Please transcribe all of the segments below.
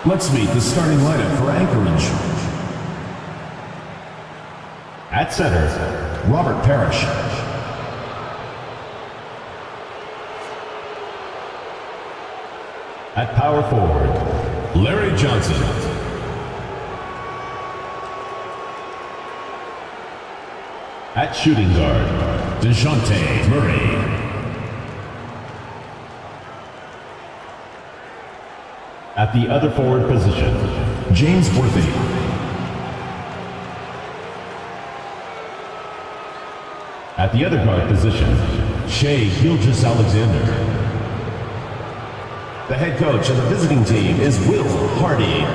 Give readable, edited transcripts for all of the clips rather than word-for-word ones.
Let's meet the starting lineup for Anchorage. At center, Robert Parrish. At power forward, Larry Johnson. At shooting guard, DeJounte Murray. At the other forward position, James Worthy. At the other guard position, Shea Gilgeous-Alexander. The head coach of the visiting team is Will Hardy.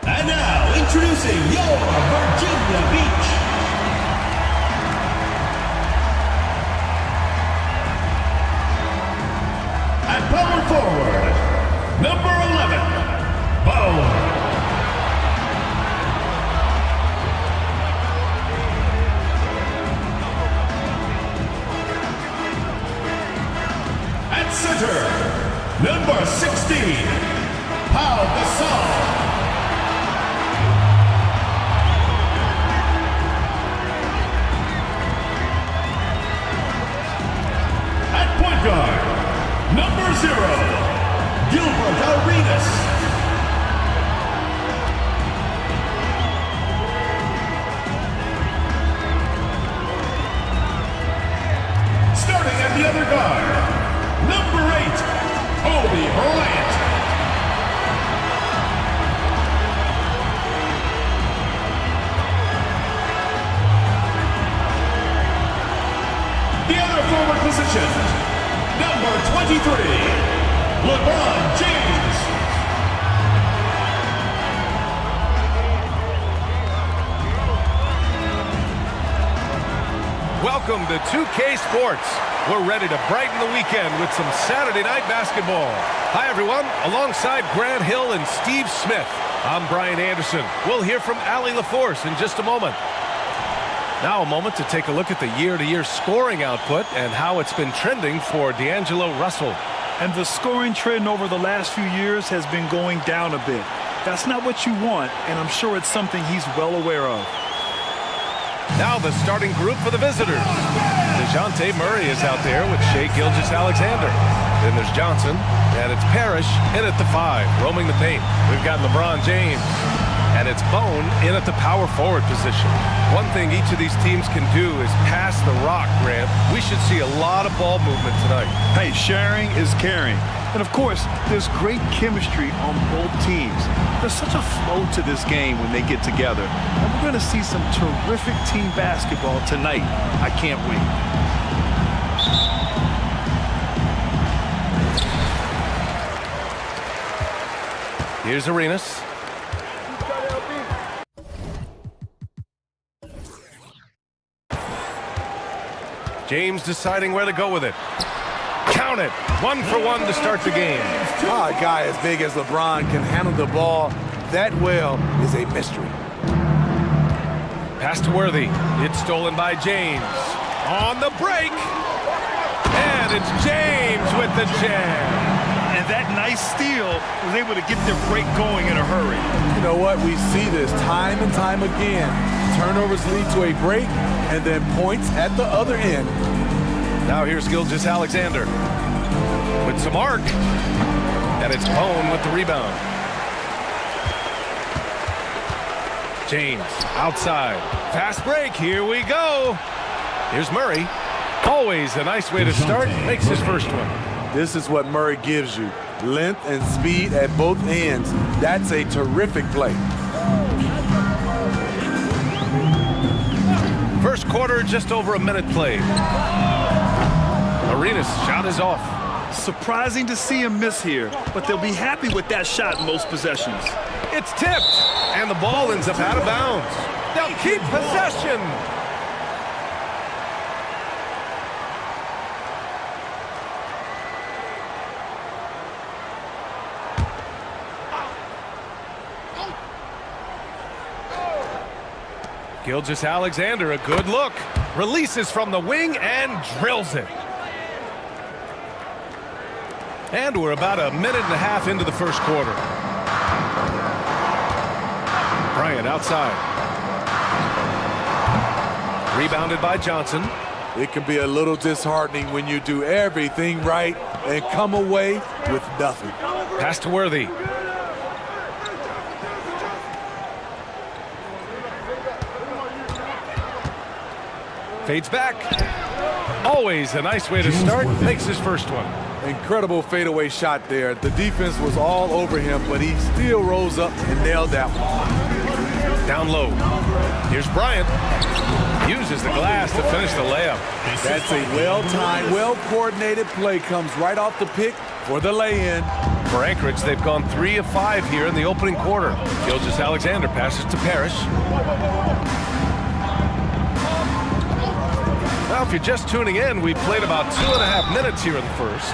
And now, introducing your Virginia Beach. At power forward, number 11, Bone. At center, number 16, Pau Gasol. At point guard, number 0, Gilbert Arenas. Welcome to 2K Sports. We're ready to brighten the weekend with some Saturday night basketball. Hi, everyone. Alongside Grant Hill and Steve Smith, I'm Brian Anderson. We'll hear from Allie LaForce in just a moment. Now a moment to take a look at the year-to-year scoring output and how it's been trending for D'Angelo Russell. And the scoring trend over the last few years has been going down a bit. That's not what you want, and I'm sure it's something he's well aware of. Now the starting group for the visitors. DeJounte Murray is out there with Shai Gilgeous-Alexander. Then there's Johnson, and it's Parrish in at the 5, roaming the paint. We've got LeBron James, and it's Bone in at the power forward position. One thing each of these teams can do is pass the rock, Grant. We should see a lot of ball movement tonight. Hey, sharing is caring. And of course, there's great chemistry on both teams. There's such a flow to this game when they get together. And we're going to see some terrific team basketball tonight. I can't wait. Here's Arenas. James deciding where to go with it. Count it. 1 for 1 to start the game. A guy as big as LeBron can handle the ball that well is a mystery. Pass to Worthy. It's stolen by James. On the break. And it's James with the jam. And that nice steal was able to get their break going in a hurry. You know what? We see this time and time again. Turnovers lead to a break and then points at the other end. Now here's Gilgeous-Alexander with some arc. And it's Bone with the rebound. James outside. Fast break. Here we go. Here's Murray. Always a nice way to start. Makes his first one. This is what Murray gives you. Length and speed at both ends. That's a terrific play. First quarter, just over a minute played. Arenas' shot is off. Surprising to see him miss here, but they'll be happy with that shot most possessions. It's tipped, and the ball ends up out of bounds. They'll keep possession. Gilgeous-Alexander, a good look. Releases from the wing and drills it. And we're about a minute and a half into the first quarter. Bryant outside. Rebounded by Johnson. It can be a little disheartening when you do everything right and come away with nothing. Pass to Worthy. Fades back. Always a nice way to start. Makes his first one. Incredible fadeaway shot there. The defense was all over him, but he still rose up and nailed that one. Down low. Here's Bryant. Uses the glass to finish the layup. That's a well-timed, well-coordinated play. Comes right off the pick for the lay-in. For Anchorage, they've gone 3 of 5 here in the opening quarter. Gilgeous-Alexander passes to Parrish. Now, if you're just tuning in, we played about 2.5 minutes here in the first.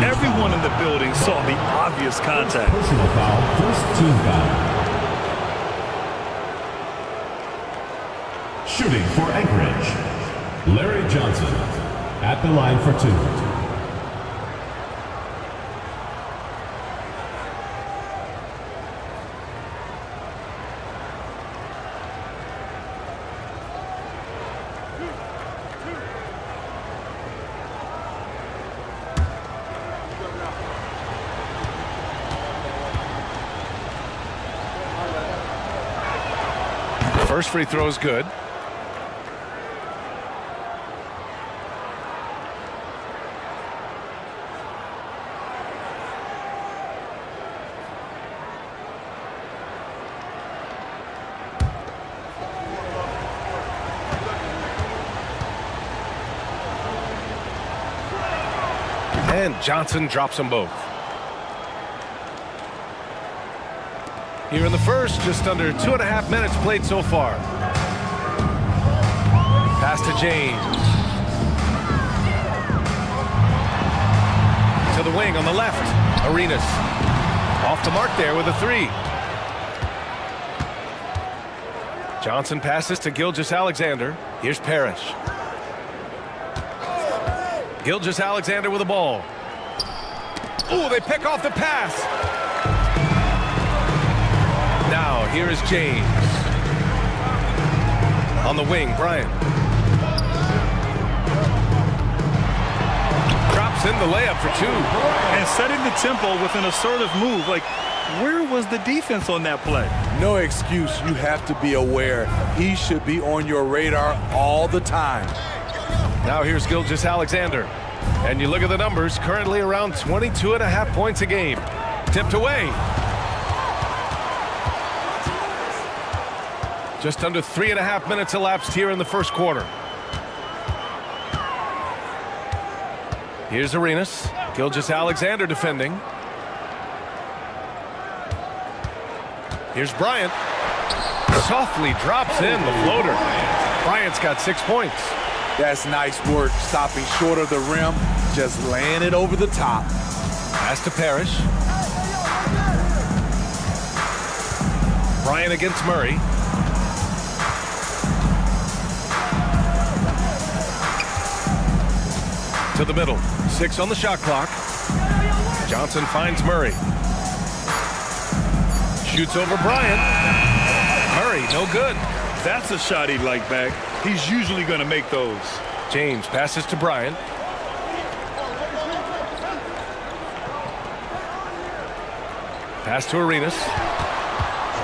Everyone in the building saw the obvious contact. Personal foul, first team foul. Shooting for Anchorage, Larry Johnson at the line for 2. First free throw is good. And Johnson drops them both. Here in the first, just under 2.5 minutes played so far. Pass to James. the wing on the left. Arenas off the mark there with a three. Johnson passes to Gilgeous-Alexander. Here's Parrish. Gilgeous-Alexander with the ball. Ooh, they pick off the pass. Now, here is James. On the wing, Bryant. Drops in the layup for two. And setting the tempo with an assertive move. Like, where was the defense on that play? No excuse. You have to be aware. He should be on your radar all the time. Now here's Gilgeous-Alexander. And you look at the numbers, currently around 22.5 points a game. Tipped away. Just under 3.5 minutes elapsed here in the first quarter. Here's Arenas. Gilgeous-Alexander defending. Here's Bryant. Softly drops in the floater. Bryant's got 6 points. That's nice work, stopping short of the rim, just laying it over the top. Pass to Parrish. Bryant against Murray. To the middle. 6 on the shot clock. Johnson finds Murray. Shoots over Bryant. Murray, no good. That's a shot he'd like back. He's usually going to make those. James passes to Bryant. Pass to Arenas.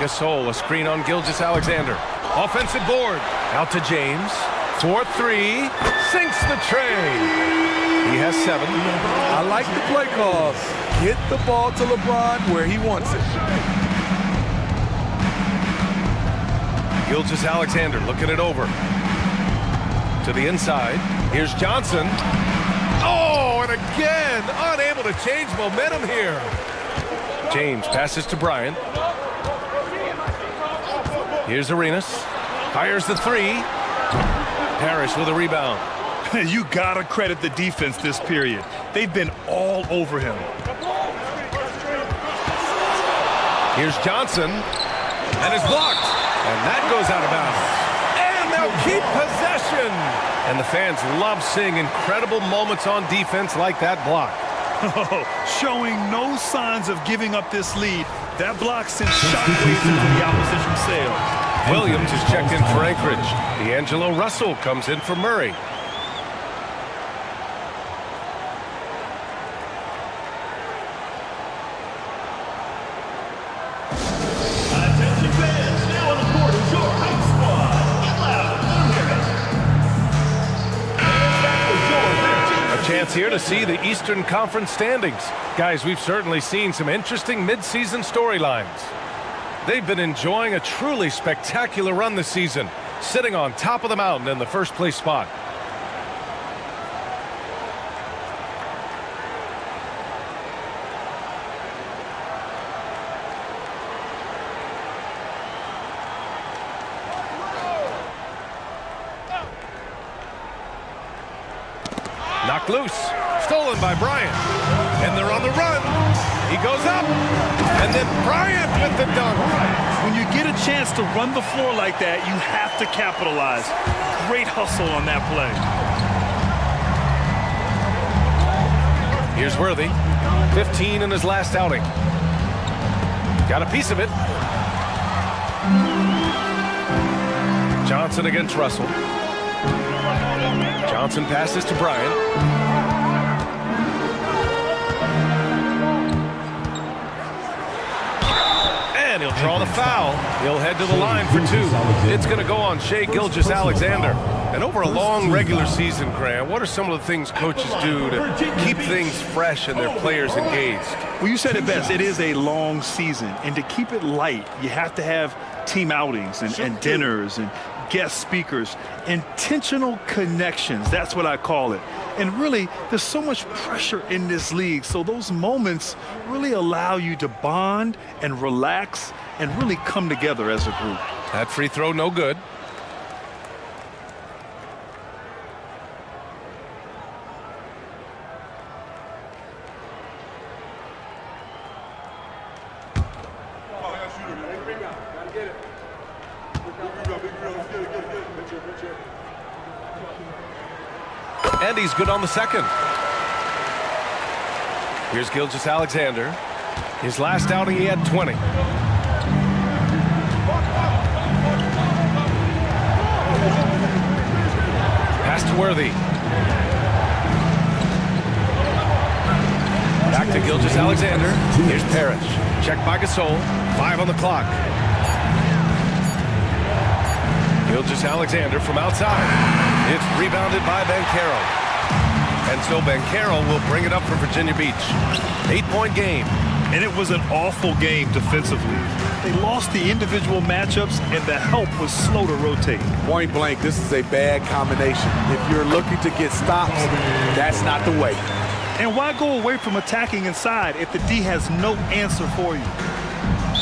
Gasol, a screen on Gilgeous-Alexander. Offensive board. Out to James. 4-3. Sinks the tray. He has 7. I like the play call. Get the ball to LeBron where he wants it. Gilgeous-Alexander looking it over. To the inside. Here's Johnson. Oh, and again, unable to change momentum here. James passes to Bryant. Here's Arenas. Fires the three. Parrish with a rebound. You got to credit the defense this period. They've been all over him. Here's Johnson. And it's blocked. And that goes out of bounds. And they'll keep possession. And the fans love seeing incredible moments on defense like that block. Showing no signs of giving up this lead. That block sends shockwaves into the opposition sails. Williams is checked in for Anchorage. D'Angelo Russell comes in for Murray. Attention fans, now on the court is your hype squad. Get loud, hear it. A chance here to see the Eastern Conference standings. Guys, we've certainly seen some interesting mid-season storylines. They've been enjoying a truly spectacular run this season, sitting on top of the mountain in the first place spot. Knocked loose. Stolen by Bryant. And they're on the run. He goes up. And then Bryant with the dunk. When you get a chance to run the floor like that, you have to capitalize. Great hustle on that play. Here's Worthy. 15 in his last outing. Got a piece of it. Johnson against Russell. Johnson passes to Bryant. And he'll draw the foul. He'll head to the line for 2. It's going to go on Shai Gilgeous-Alexander. And over a long regular season, Graham, what are some of the things coaches do to keep things fresh and their players engaged? Well, you said it best. It is a long season. And to keep it light, you have to have team outings and dinners and guest speakers, intentional connections. That's what I call it. And really, there's so much pressure in this league. So those moments really allow you to bond and relax and really come together as a group. That free throw, no good. And he's good on the second. Here's Gilgeous-Alexander. His last outing, he had 20. Pass to Worthy. Back to Gilgeous-Alexander. Here's Parrish. Checked by Gasol. 5 on the clock. Gilgeous-Alexander from outside. It's rebounded by Banchero. And so Banchero will bring it up for Virginia Beach. 8-point game. And it was an awful game defensively. They lost the individual matchups, and the help was slow to rotate. Point blank, this is a bad combination. If you're looking to get stops, that's not the way. And why go away from attacking inside if the D has no answer for you?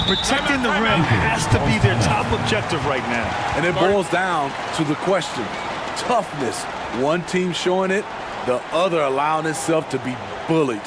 Protecting the rim has to be their top objective right now. And it boils down to the question, toughness. One team showing it, the other allowing itself to be bullied.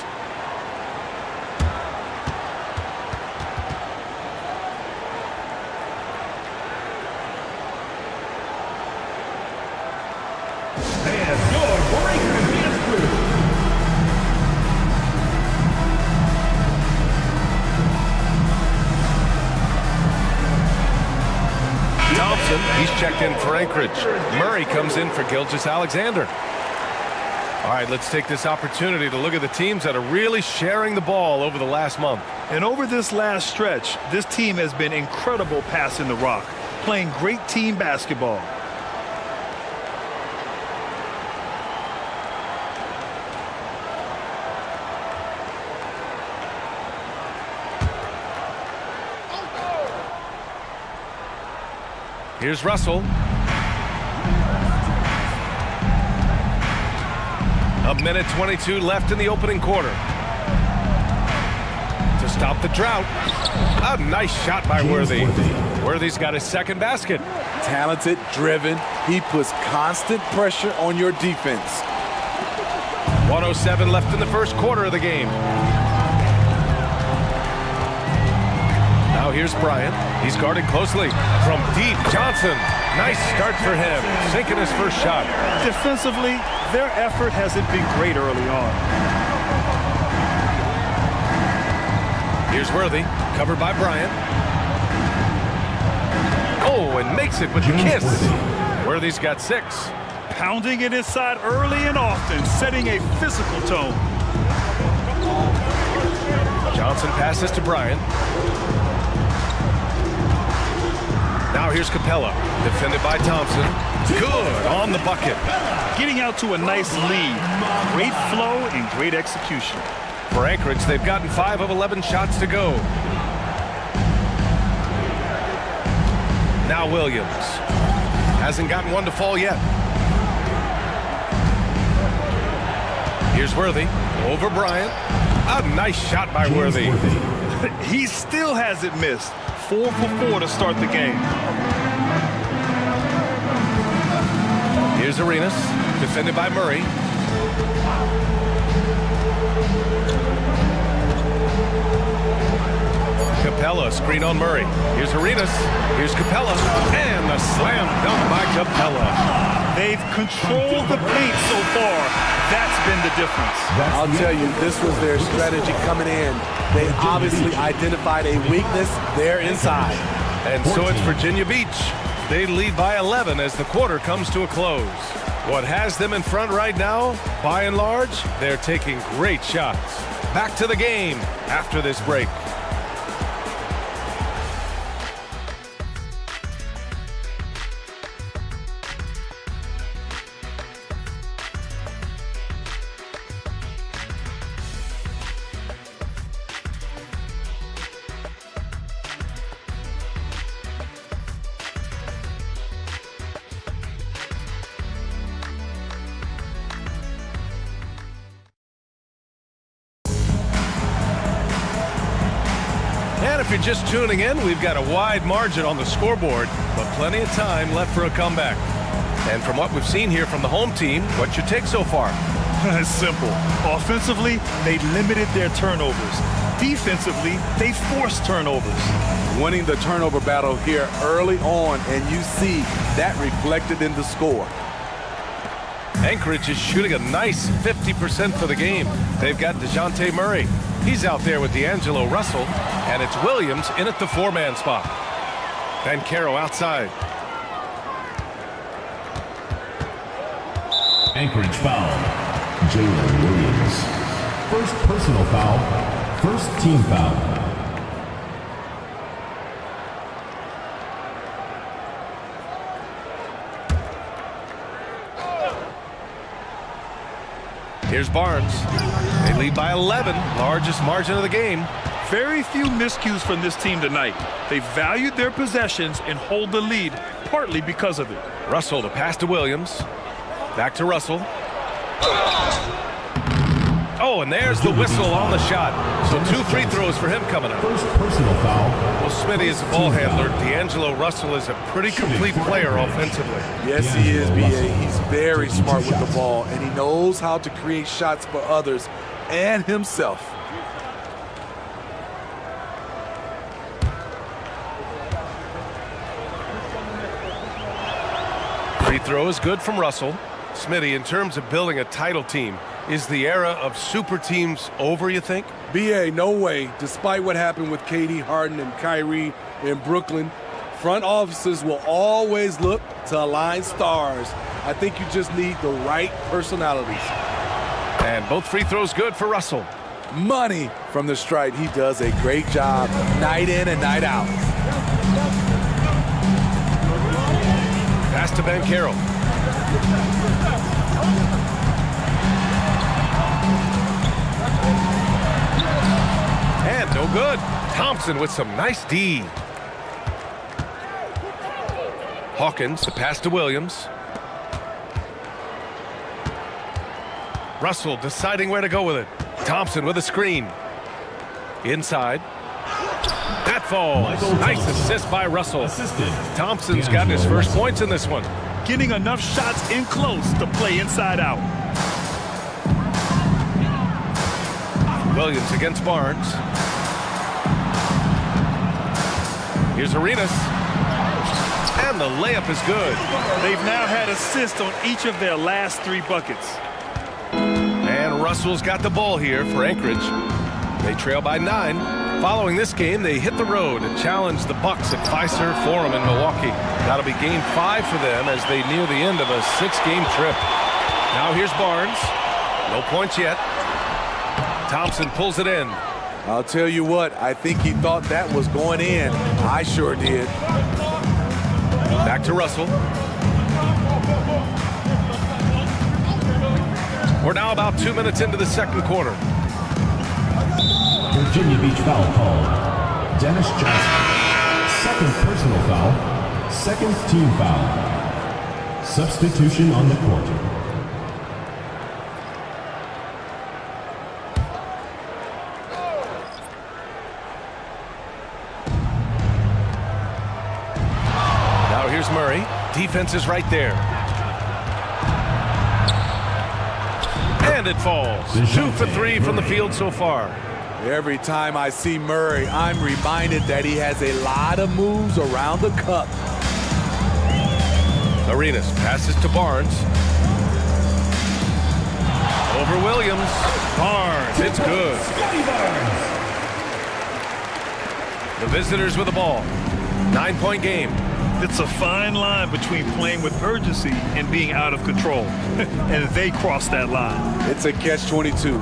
He's checked in for Anchorage. Murray comes in for Gilgeous-Alexander. All right, let's take this opportunity to look at the teams that are really sharing the ball over the last month. And over this last stretch, this team has been incredible passing the rock, playing great team basketball. Here's Russell. A minute 22 left in the opening quarter. To stop the drought. A nice shot by Worthy. Worthy's got his second basket. Talented, driven. He puts constant pressure on your defense. 1:07 left in the first quarter of the game. Now here's Bryant. He's guarded closely. From deep, Johnson. Nice start for him. Sinking his first shot. Defensively, their effort hasn't been great early on. Here's Worthy. Covered by Bryant. Oh, and makes it with the kiss. Worthy's got 6. Pounding it inside early and often, setting a physical tone. Johnson passes to Bryant. Now here's Capella, defended by Thompson. Good on the bucket. Getting out to a nice lead. Great flow and great execution. For Anchorage, they've gotten 5 of 11 shots to go. Now Williams. Hasn't gotten one to fall yet. Here's Worthy. Over Bryant. A nice shot by Worthy. He still hasn't missed. 4 for 4 to start the game. Here's Arenas, defended by Murray. Capella, screen on Murray. Here's Arenas. Here's Capella. And the slam dunk by Capella. They've controlled the paint so far. That's been the difference. I'll tell you, this was their strategy coming in. They obviously identified a weakness there inside. And so it's Virginia Beach. They lead by 11 as the quarter comes to a close. What has them in front right now, by and large, they're taking great shots. Back to the game after this break. And if you're just tuning in, we've got a wide margin on the scoreboard, but plenty of time left for a comeback. And from what we've seen here from the home team, what's your take so far? It's simple. Offensively, they limited their turnovers. defensively, they force turnovers. Winning the turnover battle here early on, and you see that reflected in the score. Anchorage is shooting a nice 50% for the game. They've got DeJounte Murray. He's out there with D'Angelo Russell, and it's Williams in at the 4-man spot. Banchero outside. Anchorage foul. Jalen Williams. First personal foul. First team foul. Here's Barnes. They lead by 11, largest margin of the game. Very few miscues from this team tonight. They valued their possessions and hold the lead, partly because of it. Russell to pass to Williams. Back to Russell. Oh, and there's the whistle on the shot. So 2 free throws for him coming up. First personal foul. Well, Smitty is a ball handler. D'Angelo Russell is a pretty complete player offensively. Yes, he is, B.A. He's very smart with the ball, and he knows how to create shots for others and himself. Free throw is good from Russell. Smitty, in terms of building a title team, is the era of super teams over, you think? B.A., no way. Despite what happened with KD, Harden, and Kyrie in Brooklyn, front offices will always look to align stars. I think you just need the right personalities. And both free throws good for Russell. Money from the stripe. He does a great job night in and night out. Pass to Banchero. And no good. Thompson with some nice D. Hawkins, the pass to Williams. Russell deciding where to go with it. Thompson with a screen. Inside. That falls. Nice assist by Russell. Thompson's gotten his first points in this one. Getting enough shots in close to play inside out. Williams against Barnes. Here's Arenas. And the layup is good. They've now had assists on each of their last 3 buckets. And Russell's got the ball here for Anchorage. They trail by 9. Following this game, they hit the road and challenge the Bucks at Fiserv Forum in Milwaukee. That'll be game 5 for them as they near the end of a 6-game trip. Now here's Barnes. No points yet. Thompson pulls it in. I'll tell you what, I think he thought that was going in. I sure did. Back to Russell. We're now about 2 minutes into the second quarter. Virginia Beach foul called. Dennis Johnson. Second personal foul. Second team foul. Substitution on the court. Now here's Murray. Defense is right there. And it falls. 2 for 3 from the field so far. Every time I see Murray, I'm reminded that he has a lot of moves around the cup. Arenas passes to Barnes. Over Williams. Barnes, it's good. The visitors with the ball. 9-point game. It's a fine line between playing with urgency and being out of control. And they cross that line. It's a catch-22.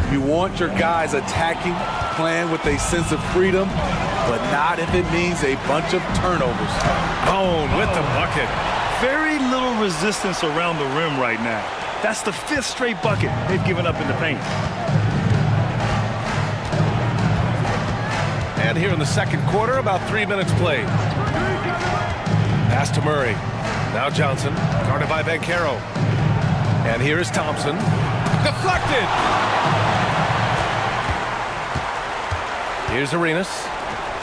You want your guys attacking, playing with a sense of freedom, but not if it means a bunch of turnovers. Bone with the bucket. Very little resistance around the rim right now. That's the 5th straight bucket they've given up in the paint. And here in the second quarter, about 3 minutes played. Pass to Murray. Now Johnson, guarded by Banchero. And here is Thompson. Deflected! Here's Arenas.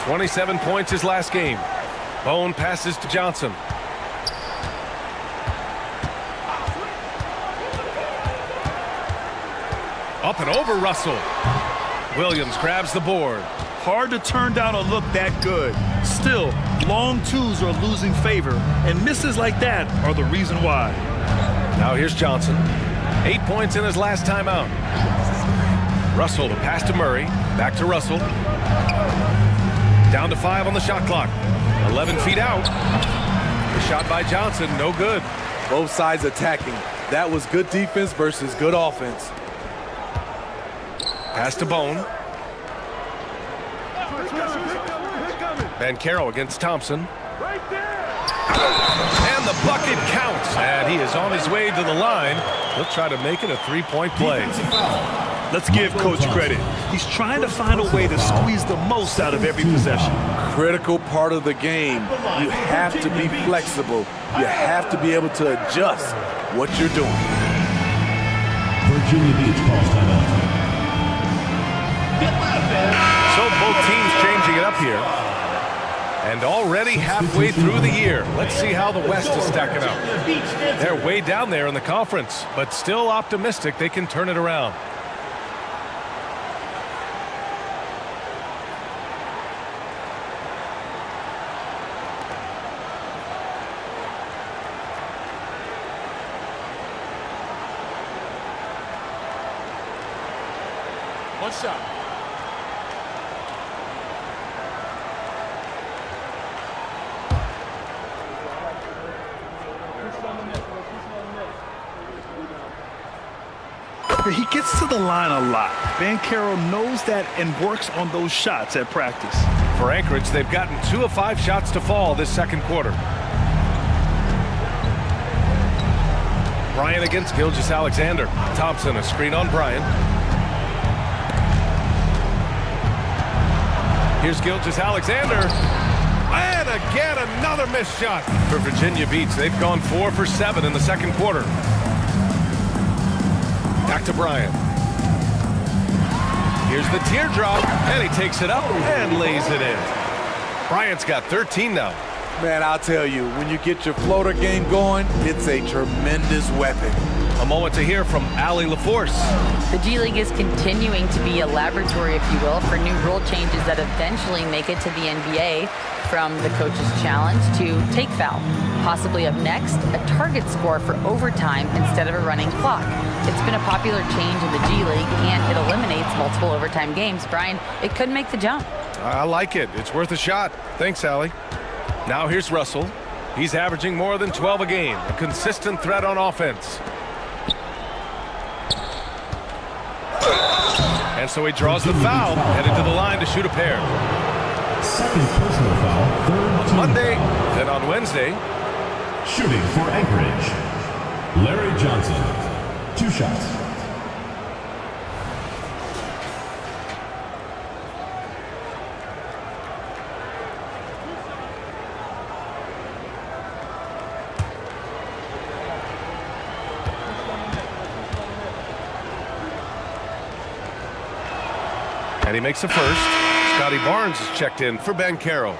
27 points his last game. Bone passes to Johnson. Up and over Russell. Williams grabs the board. Hard to turn down a look that good. Still, long twos are losing favor, and misses like that are the reason why. Now here's Johnson. 8 points in his last time out. Russell to pass to Murray. Back to Russell. Down to 5 on the shot clock. 11 feet out. The shot by Johnson, no good. Both sides attacking. That was good defense versus good offense. Pass to Bone. Bancaro against Thompson. And the bucket counts. And he is on his way to the line. He'll try to make it a three-point play. Let's give Coach credit. He's trying to find a way to squeeze the most out of every possession. Critical part of the game. You have to be flexible. You have to be able to adjust what you're doing. Virginia Beach calls timeout. So both teams changing it up here. And already halfway through the year. Let's see how the West is stacking up. They're way down there in the conference, but still optimistic they can turn it around. One shot. He gets to the line a lot. Bancaro knows that and works on those shots at practice. For Anchorage, they've gotten 2 of 5 shots to fall this second quarter. Bryant against Gilgeous-Alexander. Thompson, a screen on Bryant. Here's Gilgeous-Alexander. And again, another missed shot for Virginia Beach. They've gone 4 for 7 in the second quarter. Back to Bryant. Here's the teardrop, and he takes it up and lays it in. Bryant's got 13 now. Man, I'll tell you, when you get your floater game going, it's a tremendous weapon. A moment to hear from Allie LaForce. The G League is continuing to be a laboratory, if you will, for new rule changes that eventually make it to the NBA, from the coach's challenge to take foul. Possibly up next, a target score for overtime instead of a running clock. It's been a popular change in the G League, and it eliminates multiple overtime games. Brian, it could make the jump. I like it. It's worth a shot. Thanks, Allie. Now here's Russell. He's averaging more than 12 a game, a consistent threat on offense. And so he draws the foul, headed to the line to shoot a pair. Second personal foul, third team Monday, foul. then on Wednesday. Shooting for Anchorage, Larry Johnson. 2 shots. And he makes the first. Scotty Barnes is checked in for Bancaro.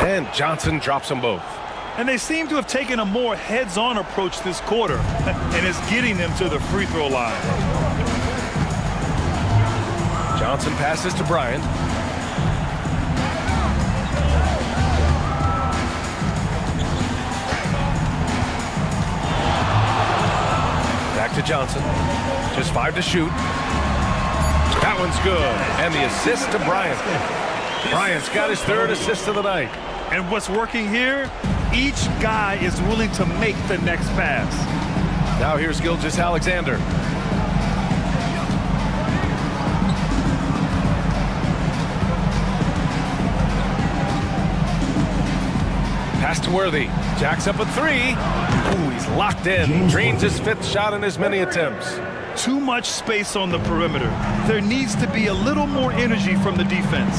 And Johnson drops them both. And they seem to have taken a more heads-on approach this quarter, and it's getting them to the free throw line. Johnson passes to Bryant. Back to Johnson. Just 5 to shoot. That one's good. And the assist to Bryant. Bryant's got his 3rd assist of the night. And what's working here? Each guy is willing to make the next pass. Now here's Gilgeous-Alexander. Pass to Worthy. Jacks up a 3. Ooh, he's locked in. Drains his 5th shot in as many attempts. Too much space on the perimeter. There needs to be a little more energy from the defense.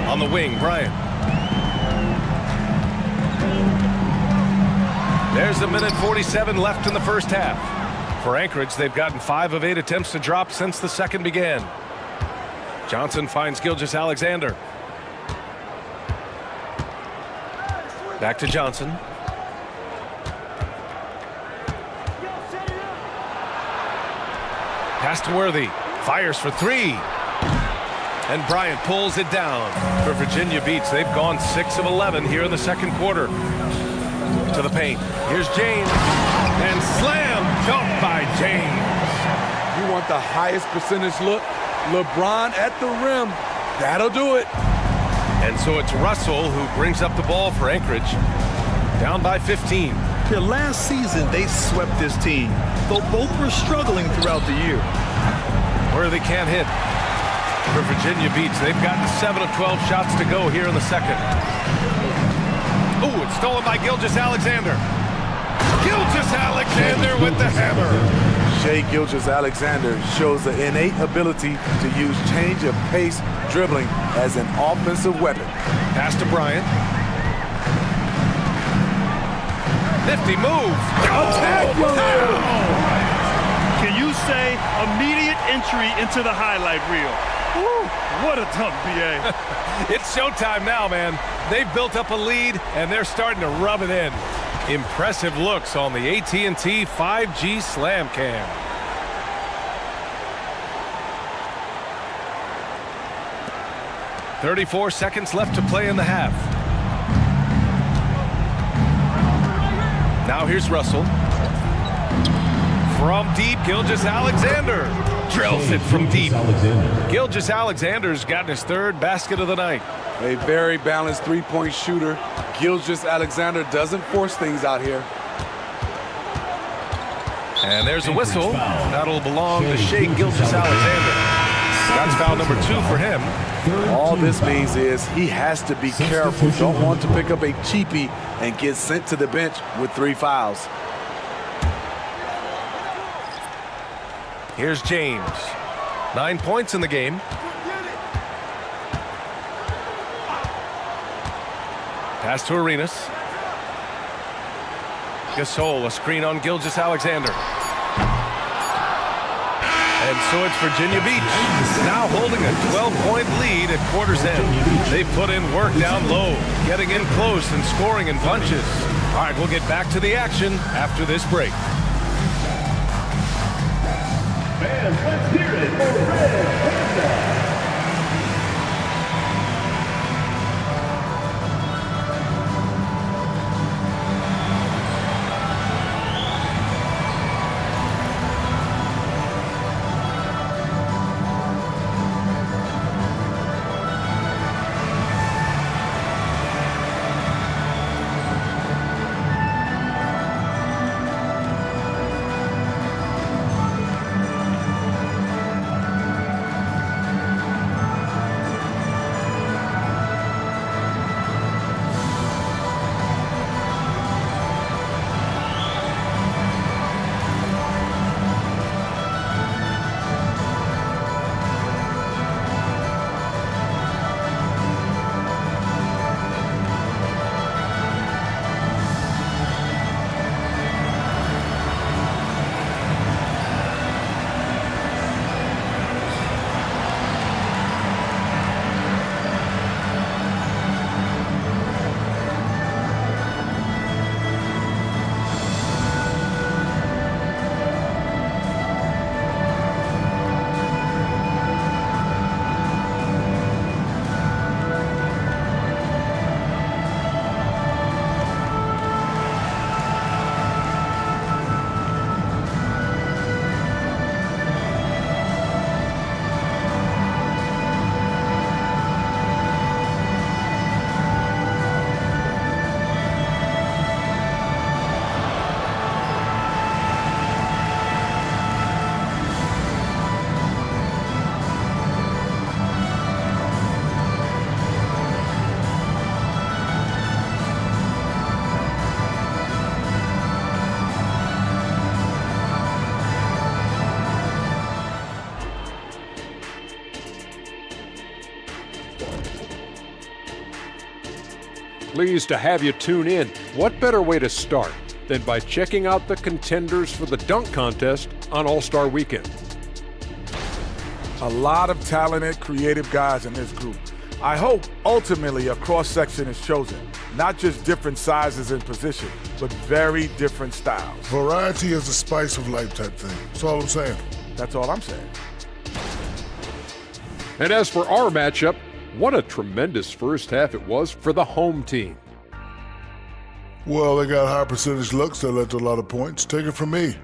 On the wing, Bryant. There's a minute 47 left in the first half. For Anchorage, they've gotten 5 of 8 attempts to drop since the second began. Johnson finds Gilgeous-Alexander. Back to Johnson. Pass to Worthy. Fires for 3. And Bryant pulls it down for Virginia Beach. They've gone 6 of 11 here in the second quarter. To the paint. Here's James. And slam dunk by James. You want the highest percentage look? LeBron at the rim. That'll do it. And so it's Russell who brings up the ball for Anchorage. Down by 15. Yeah, last season, they swept this team, though both were struggling throughout the year. Worthy can't hit. For Virginia Beach, they've gotten 7 of 12 shots to go here in the second. Oh, it's stolen by Gilgeous-Alexander. Gilgeous-Alexander with the hammer. Shai Gilgeous-Alexander shows the innate ability to use change of pace dribbling as an offensive weapon. Pass to Bryant. Nifty move. Can you say immediate entry into the highlight reel? Woo, what a dunk, B.A. It's showtime now, man. They've built up a lead, and they're starting to rub it in. Impressive looks on the AT&T 5G Slam Cam. "34 seconds left to play in the half. Now here's Russell. From deep, Gilgeous-Alexander drills it from deep. Gilgeous-Alexander's gotten his 3rd basket of the night. A very balanced three-point shooter. Gilgeous-Alexander doesn't force things out here. And there's a whistle. That'll belong to Shai Gilgeous-Alexander. That's foul number 2 for him. All this means is he has to be careful. Don't want to pick up a cheapie and get sent to the bench with 3 fouls. Here's James. 9 points in the game. Pass to Arenas. Gasol, a screen on Gilgeous-Alexander. And so it's Virginia Beach, now holding a 12-point lead at quarter's end. They put in work down low, getting in close and scoring in bunches. All right, we'll get back to the action after this break. Fans, let's hear it for Redefined. Pleased to have you tune in. What better way to start than by checking out the contenders for the dunk contest on All-Star Weekend. A lot of talented, creative guys in this group. I hope ultimately a cross-section is chosen, not just different sizes and position, but very different styles. Variety is the spice of life type thing. That's all I'm saying. That's all I'm saying. And as for our matchup, what a tremendous first half it was for the home team. Well, they got high percentage looks that led to a lot of points. Take it from me.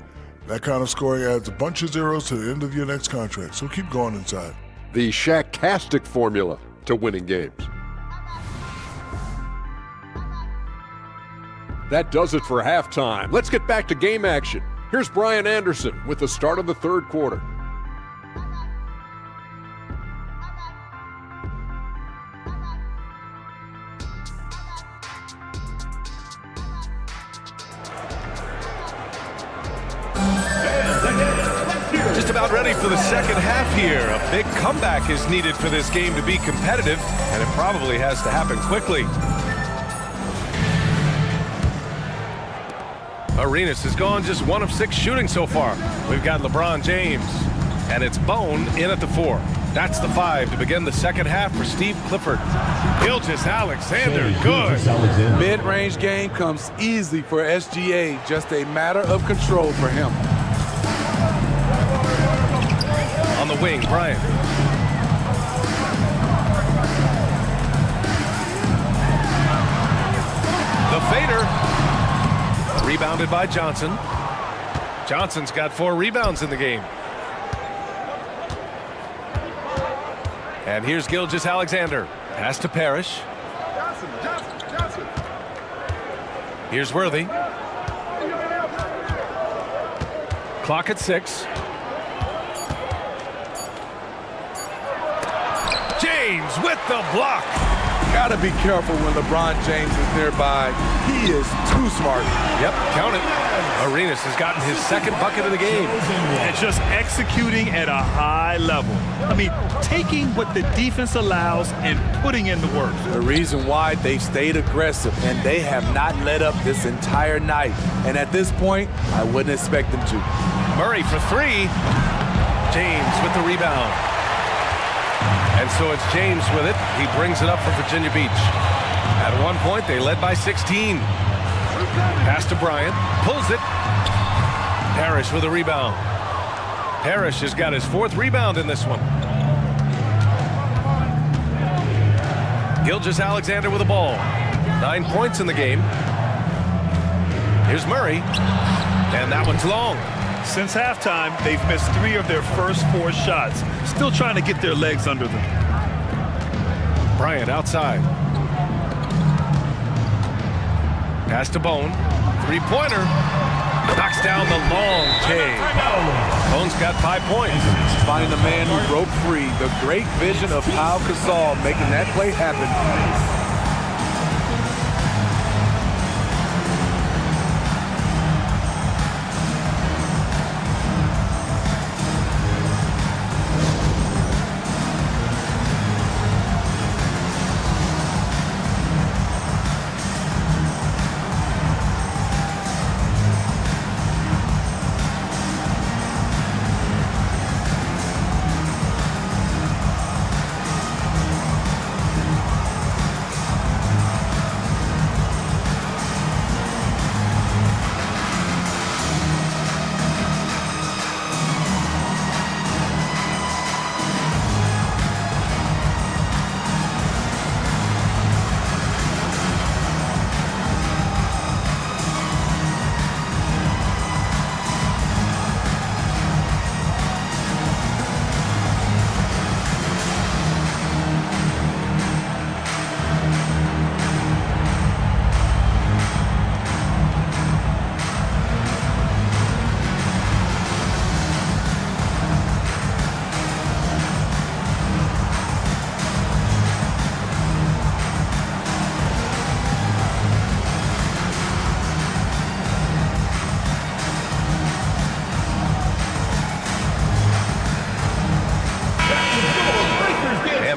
That kind of scoring adds a bunch of zeros to the end of your next contract, so keep going inside. The Shaq-tastic formula to winning games. That does it for halftime. Let's get back to game action. Here's Brian Anderson with the start of the third quarter. Just about ready for the second half here. A big comeback is needed for this game to be competitive, and it probably has to happen quickly. Arenas has gone just 1 of 6 shooting so far. We've got LeBron James, and it's Bone in at the 4. That's the 5 to begin the second half for Steve Clifford. Gilgeous-Alexander, good. Mid-range game comes easy for SGA, just a matter of control for him. On the wing, Bryant. The fader. Rebounded by Johnson. Johnson's got 4 rebounds in the game. And here's Gilgeous-Alexander. Pass to Parrish. Johnson. Here's Worthy. Clock at 6. James with the block. Gotta be careful when LeBron James is nearby. He is too smart. Yep, count it. Arenas has gotten his second bucket of the game. And just executing at a high level. I mean, taking what the defense allows and putting in the work. The reason why they've stayed aggressive and they have not let up this entire night. And at this point, I wouldn't expect them to. Murray for 3. James with the rebound. And so it's James with it. He brings it up for Virginia Beach. At one point, they led by 16. Pass to Bryant. Pulls it. Parrish with a rebound. Parrish has got his 4th rebound in this one. Gilgeous-Alexander with the ball. 9 points in the game. Here's Murray. And that one's long. Since halftime, they've missed 3 of their first 4 shots. Still trying to get their legs under them. Bryant outside. Pass to Bone. 3-pointer. Knocks down the long J. Bone's got 5 points. Finding the man who broke free. The great vision of Pau Gasol making that play happen.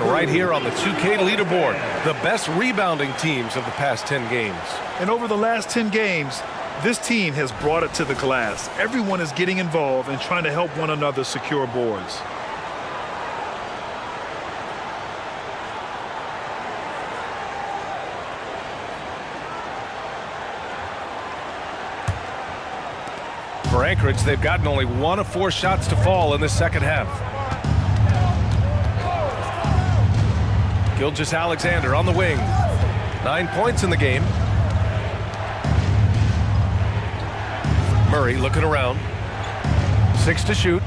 Right here on the 2K leaderboard, the best rebounding teams of the past 10 games. And over the last 10 games, This team has brought it to the glass. Everyone is getting involved and trying to help one another secure boards. For Anchorage, they've gotten only 1 of 4 shots to fall in the second half. Gilgeous-Alexander on the wing. 9 points in the game. Murray looking around. 6 to shoot.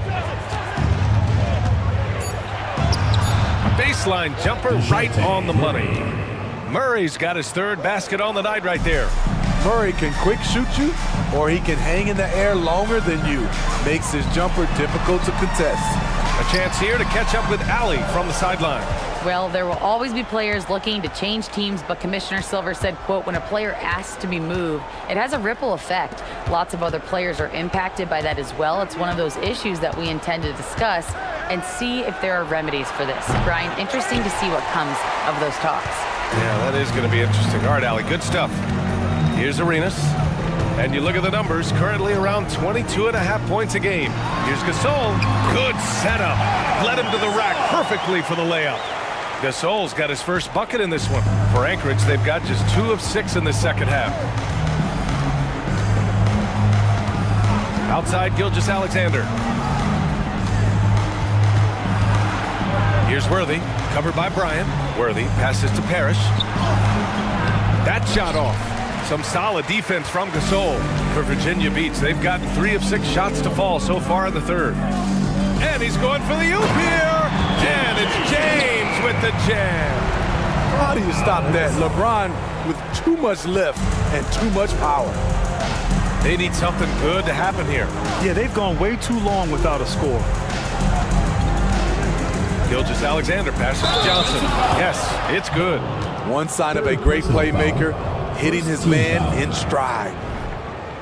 Baseline jumper right on the money. Murray's got his 3rd basket on the night right there. Murray can quick shoot you, or he can hang in the air longer than you. Makes his jumper difficult to contest. A chance here to catch up with Allie from the sideline. Well, there will always be players looking to change teams, but Commissioner Silver said, quote, when a player asks to be moved, it has a ripple effect. Lots of other players are impacted by that as well. It's one of those issues that we intend to discuss and see if there are remedies for this. Brian, interesting to see what comes of those talks. Yeah, that is going to be interesting. All right, Allie, good stuff. Here's Arenas. And you look at the numbers, currently around 22.5 points a game. Here's Gasol. Good setup. Led him to the rack perfectly for the layup. Gasol's got his first bucket in this one. For Anchorage, they've got just 2 of 6 in the second half. Outside, Gilgeous-Alexander. Here's Worthy, covered by Bryant. Worthy passes to Parrish. That shot off. Some solid defense from Gasol for Virginia Beach. They've gotten 3 of 6 shots to fall so far in the third. And he's going for the oop here. And it's James with the jam. How do you stop that? LeBron with too much lift and too much power. They need something good to happen here. Yeah, they've gone way too long without a score. Gilgeous-Alexander passes to Johnson. Yes, it's good. One sign of a great playmaker, hitting his man in stride.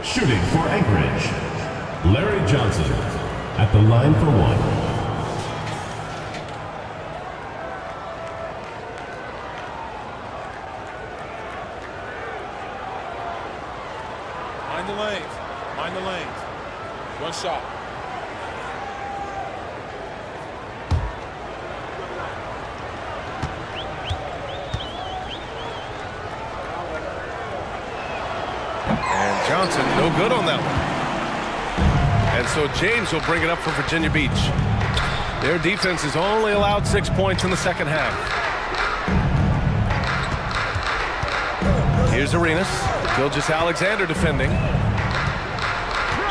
Shooting for Anchorage, Larry Johnson at the line for 1. Mind the lanes. Mind the lanes. One shot. And Johnson, no good on that one. And so James will bring it up for Virginia Beach. Their defense has only allowed 6 points in the second half. Here's Arenas. Gilgeous-Alexander defending.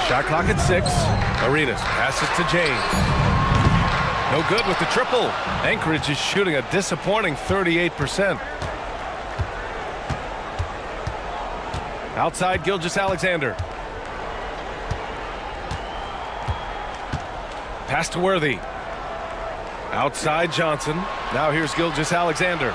Shot clock at 6. Arenas passes to James. No good with the triple. Anchorage is shooting a disappointing 38%. Outside, Gilgeous-Alexander. Pass to Worthy. Outside, Johnson. Now here's Gilgeous-Alexander.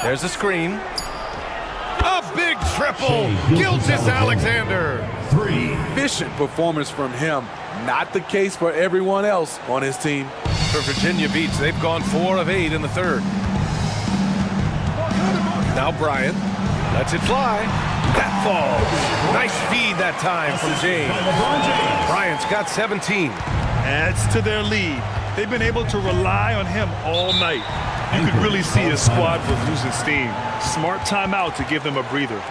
There's a screen. A big triple. Gilgeous-Alexander. 3. Efficient performance from him. Not the case for everyone else on his team. For Virginia Beach, they've gone 4 of 8 in the third. Now Bryant lets it fly. That falls. Nice feed that time from James. Bryant's got 17. Adds to their lead. They've been able to rely on him all night. You could really see his squad was losing steam. Smart timeout to give them a breather.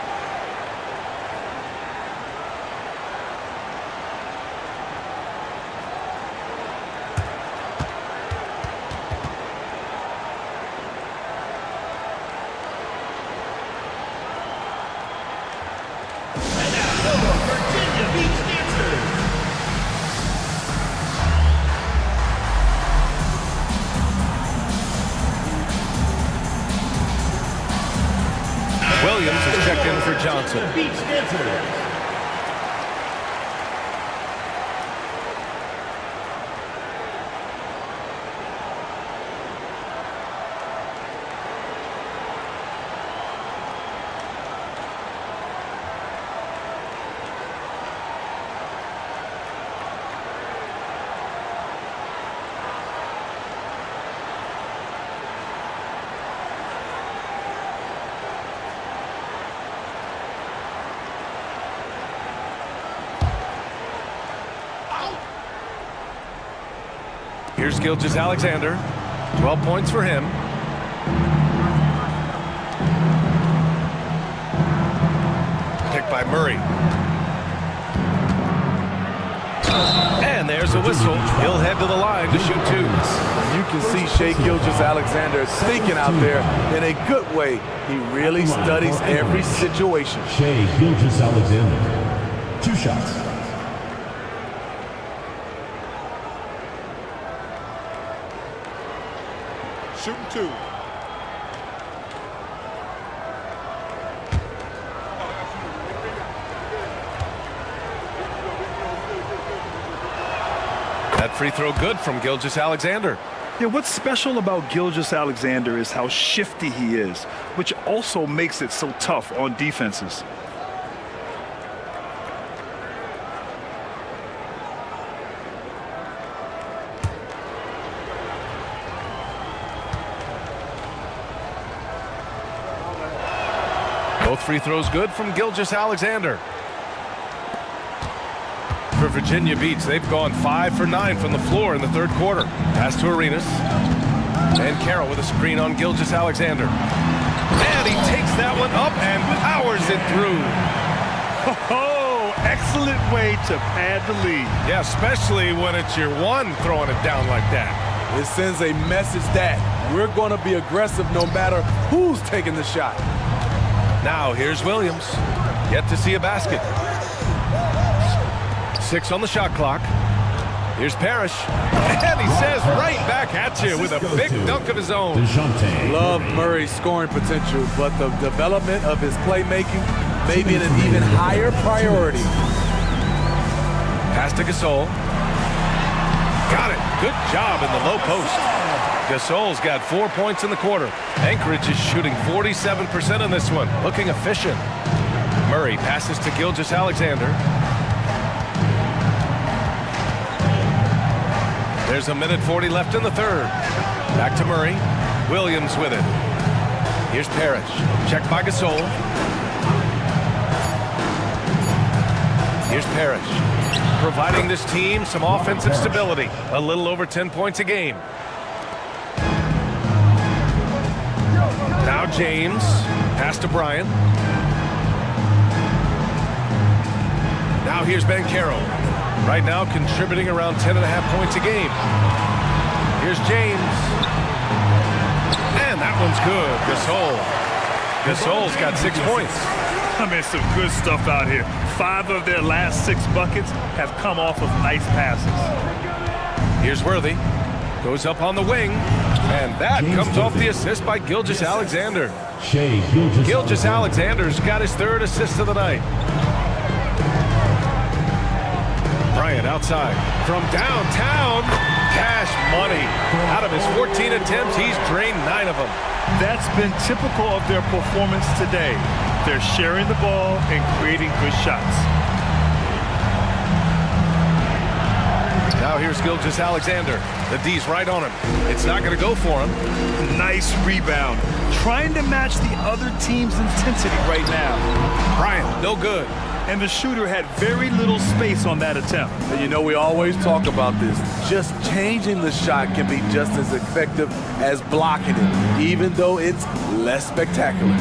Williams has checked in for Johnson. Here's Gilgeous-Alexander. 12 points for him. Picked by Murray. And there's a whistle. He'll head to the line to shoot two. You can see Shai Gilgeous-Alexander thinking out there in a good way. He really studies every situation. Shai Gilgeous-Alexander. 2 shots. Shooting 2. That free throw good from Gilgeous-Alexander. Yeah, what's special about Gilgeous-Alexander is how shifty he is, which also makes it so tough on defenses. Both free throws good from Gilgeous-Alexander. For Virginia Beach, they've gone 5 for 9 from the floor in the third quarter. Pass to Arenas. And Carroll with a screen on Gilgeous-Alexander. And he takes that one up and powers it through. Oh, excellent way to pad the lead. Yeah, especially when it's your one throwing it down like that. It sends a message that we're going to be aggressive no matter who's taking the shot. Now here's Williams. Yet to see a basket. 6 on the shot clock. Here's Parrish. And he says right back at you with a big dunk of his own. Love Murray's scoring potential, but the development of his playmaking may be an even higher priority. Pass to Gasol. Got it. Good job in the low post. Gasol's got 4 points in the quarter. Anchorage is shooting 47% in this one. Looking efficient. Murray passes to Gilgeous-Alexander. There's a minute 40 left in the third. Back to Murray. Williams with it. Here's Parrish. Checked by Gasol. Here's Parrish. Providing this team some offensive stability. A little over 10 points a game. Now James. Pass to Bryant. Now here's Ben Carroll. Right now contributing around 10.5 points a game. Here's James. And that one's good. Gasol's got 6 points. I mean, some good stuff out here. 5 of their last 6 buckets have come off of nice passes. Here's Worthy. Goes up on the wing. And that comes off the assist by Gilgeous-Alexander. Gilgeous-Alexander's got his 3rd assist of the night. Bryant outside. From downtown, cash money. Out of his 14 attempts, he's drained 9 of them. That's been typical of their performance today. They're sharing the ball and creating good shots. Now here's Gilgeous-Alexander. The D's right on him. It's not going to go for him. Nice rebound. Trying to match the other team's intensity right now. Bryant, no good. And the shooter had very little space on that attempt. And you know, we always talk about this. Just changing the shot can be just as effective as blocking it, even though it's less spectacular.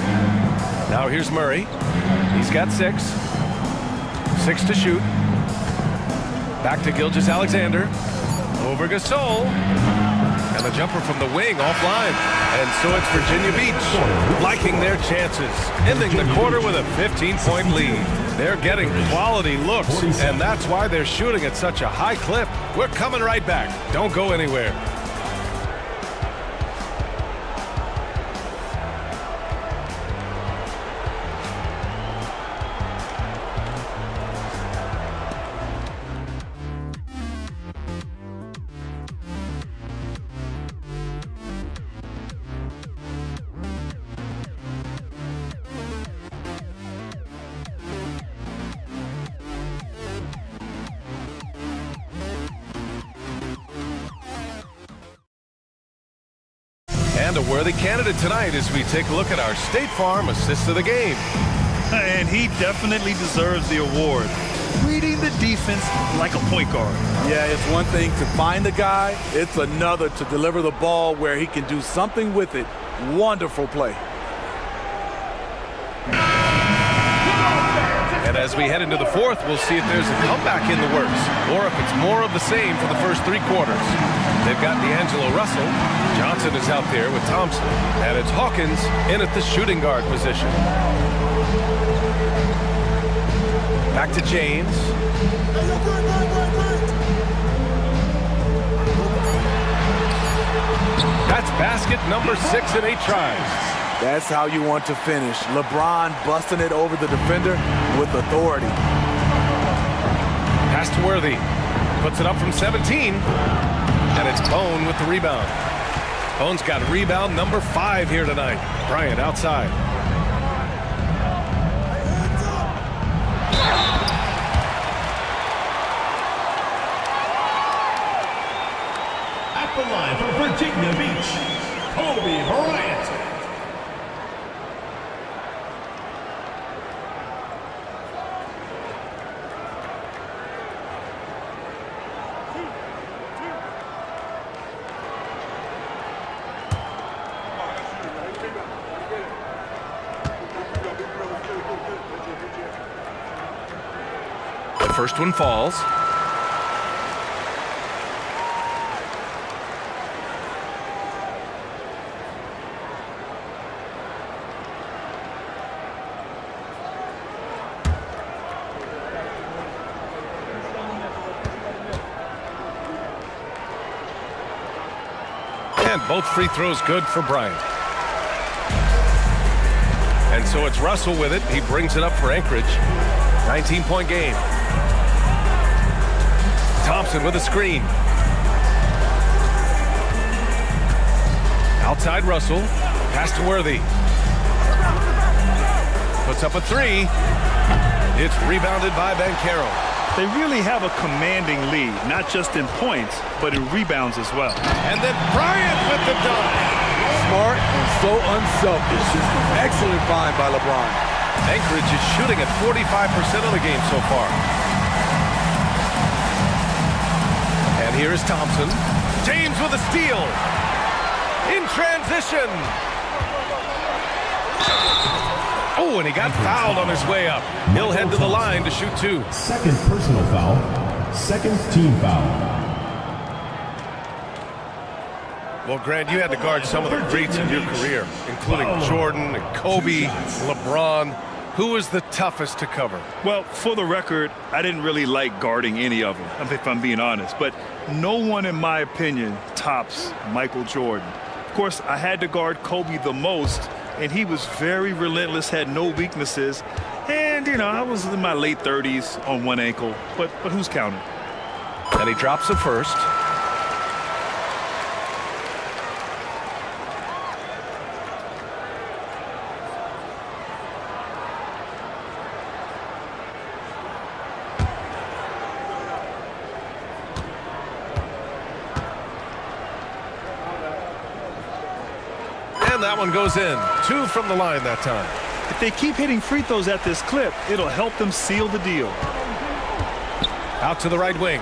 Now here's Murray. He's got 6. 6 to shoot. Back to Gilgeous-Alexander. Over Gasol. And the jumper from the wing offline. And so it's Virginia Beach liking their chances. Ending the quarter with a 15-point lead. They're getting quality looks, and that's why they're shooting at such a high clip. We're coming right back. Don't go anywhere. And a worthy candidate tonight as we take a look at our State Farm Assist of the Game. And he definitely deserves the award. reading the defense like a point guard. Yeah, it's one thing to find the guy. It's another to deliver the ball where he can do something with it. Wonderful play. And as we head into the fourth, we'll see if there's a comeback in the works or if it's more of the same for the first 3 quarters. They've got D'Angelo Russell. Johnson is out there with Thompson. And it's Hawkins in at the shooting guard position. Back to James. That's basket number 6 in 8 tries. That's how you want to finish. LeBron busting it over the defender with authority. Pass to Worthy. Puts it up from 17. And it's Bone with the rebound. Bone's got rebound number 5 here tonight. Bryant outside. At the line for Virginia Beach, Kobe Bryant. The first one falls. And both free throws good for Bryant. And so it's Russell with it. He brings it up for Anchorage. 19-point game. Thompson with a screen. Outside Russell. Pass to Worthy. Puts up a 3. It's rebounded by Banchero. They really have a commanding lead, not just in points, but in rebounds as well. And then Bryant with the dunk. Smart and so unselfish. Excellent find by LeBron. Anchorage is shooting at 45% of the game so far. And here is Thompson. James with a steal. In transition. Oh, and he got fouled on his way up. He'll head to the line to shoot 2. Second personal foul. Second team foul. Well, Grant, you had to guard some of the greats in your career, including Jordan and Kobe, LeBron. Who was the toughest to cover? Well, for the record, I didn't really like guarding any of them, if I'm being honest. But no one, in my opinion, tops Michael Jordan. Of course, I had to guard Kobe the most, and he was very relentless, had no weaknesses. And, I was in my late 30s on one ankle, but who's counting? And he drops the first. And that one goes in. 2 from the line that time. If they keep hitting free throws at this clip, it'll help them seal the deal. Out to the right wing.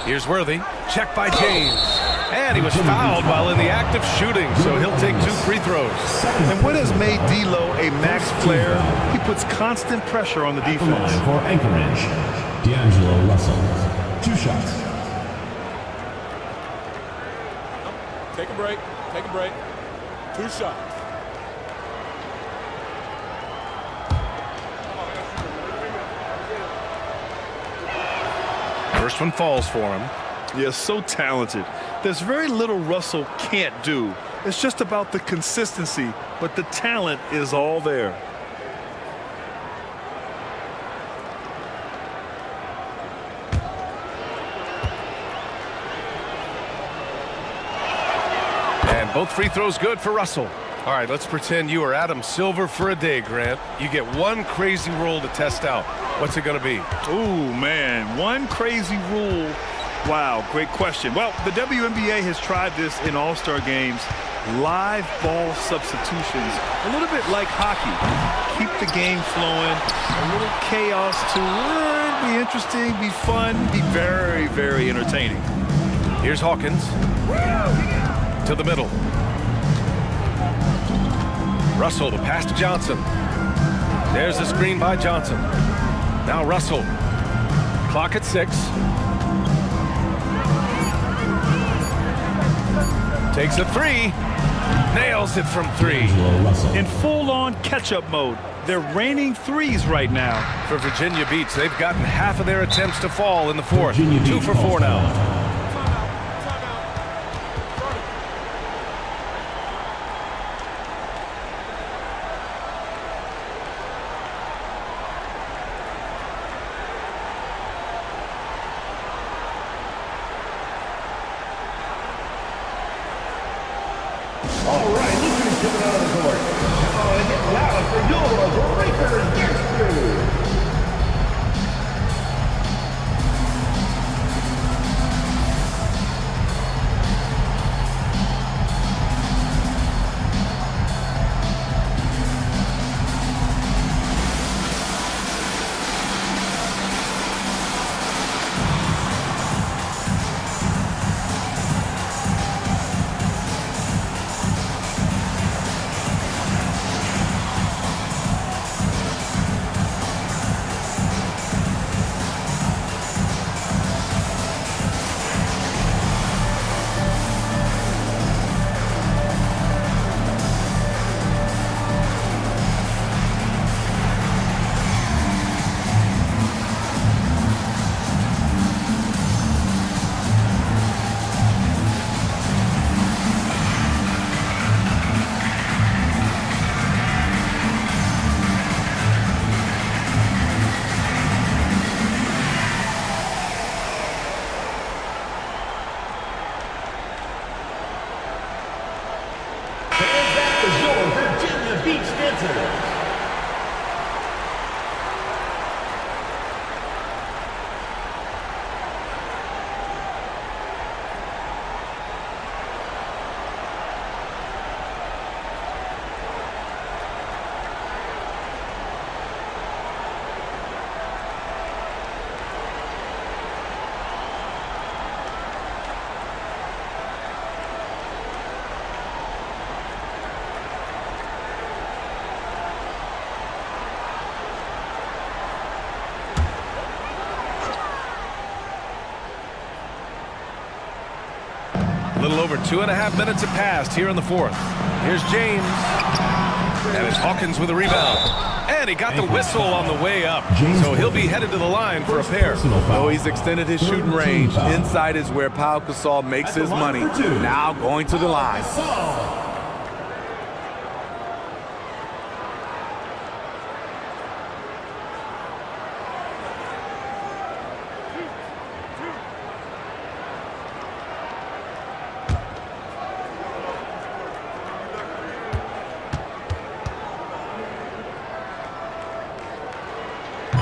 Here's Worthy. Check by James. And he was fouled while in the act of shooting, so he'll take 2 free throws. And what has made D'Lo a max player? He puts constant pressure on the defense. For Anchorage, D'Angelo Russell. 2 shots. Take a break. Take a break. 2 shots. First one falls for him. Yeah, so talented. There's very little Russell can't do. It's just about the consistency, but the talent is all there. And both free throws good for Russell. All right, let's pretend you are Adam Silver for a day, Grant. You get one crazy rule to test out. What's it going to be? Ooh, man, one crazy rule Wow, great question. Well, the WNBA has tried this in all-star games. Live ball substitutions, a little bit like hockey. Keep the game flowing, a little chaos to it. Be interesting, be fun, be very, very entertaining. Here's Hawkins to the middle. Russell, the pass to Johnson. There's the screen by Johnson. Now Russell. Clock at 6. Takes a 3. Nails it from 3. In full-on catch-up mode. They're raining threes right now. For Virginia Beach, they've gotten half of their attempts to fall in the fourth. Virginia 2 Beach for 4 now. All right, Lutheran's coming out of the court. Come on, get loud for your Breakers Dance Crew. A little over 2.5 minutes have passed here in the fourth. Here's James. And it's Hawkins with a rebound. And he got the whistle on the way up. So he'll be headed to the line for a pair. So he's extended his shooting range. Inside is where Pau Gasol makes his money. Now going to the line.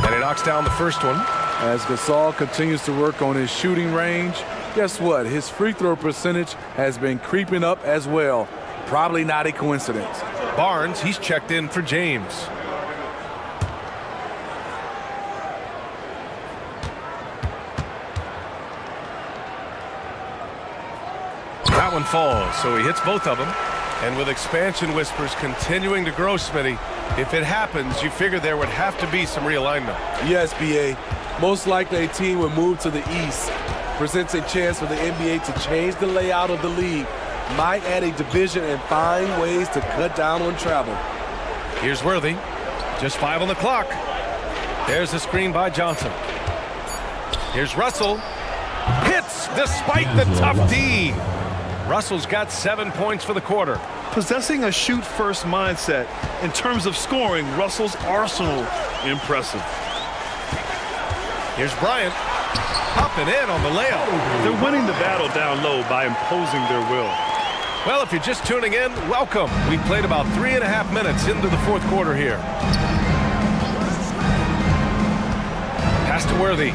And he knocks down the first one. As Gasol continues to work on his shooting range, guess what? His free throw percentage has been creeping up as well. Probably not a coincidence. Barnes, he's checked in for James. That one falls, so he hits both of them. And with expansion whispers continuing to grow, Smitty, if it happens, you figure there would have to be some realignment. Yes, BA. Most likely a team would move to the east. Presents a chance for the NBA to change the layout of the league. Might add a division and find ways to cut down on travel. Here's Worthy. Just 5 on the clock. There's the screen by Johnson. Here's Russell. Hits despite the tough D. Russell's got 7 points for the quarter. Possessing a shoot-first mindset. In terms of scoring, Russell's arsenal impressive. Here's Bryant. Up and in on the layup. They're winning the battle down low by imposing their will. Well, if you're just tuning in, welcome. We've played about 3.5 minutes into the fourth quarter here. Pass to Worthy.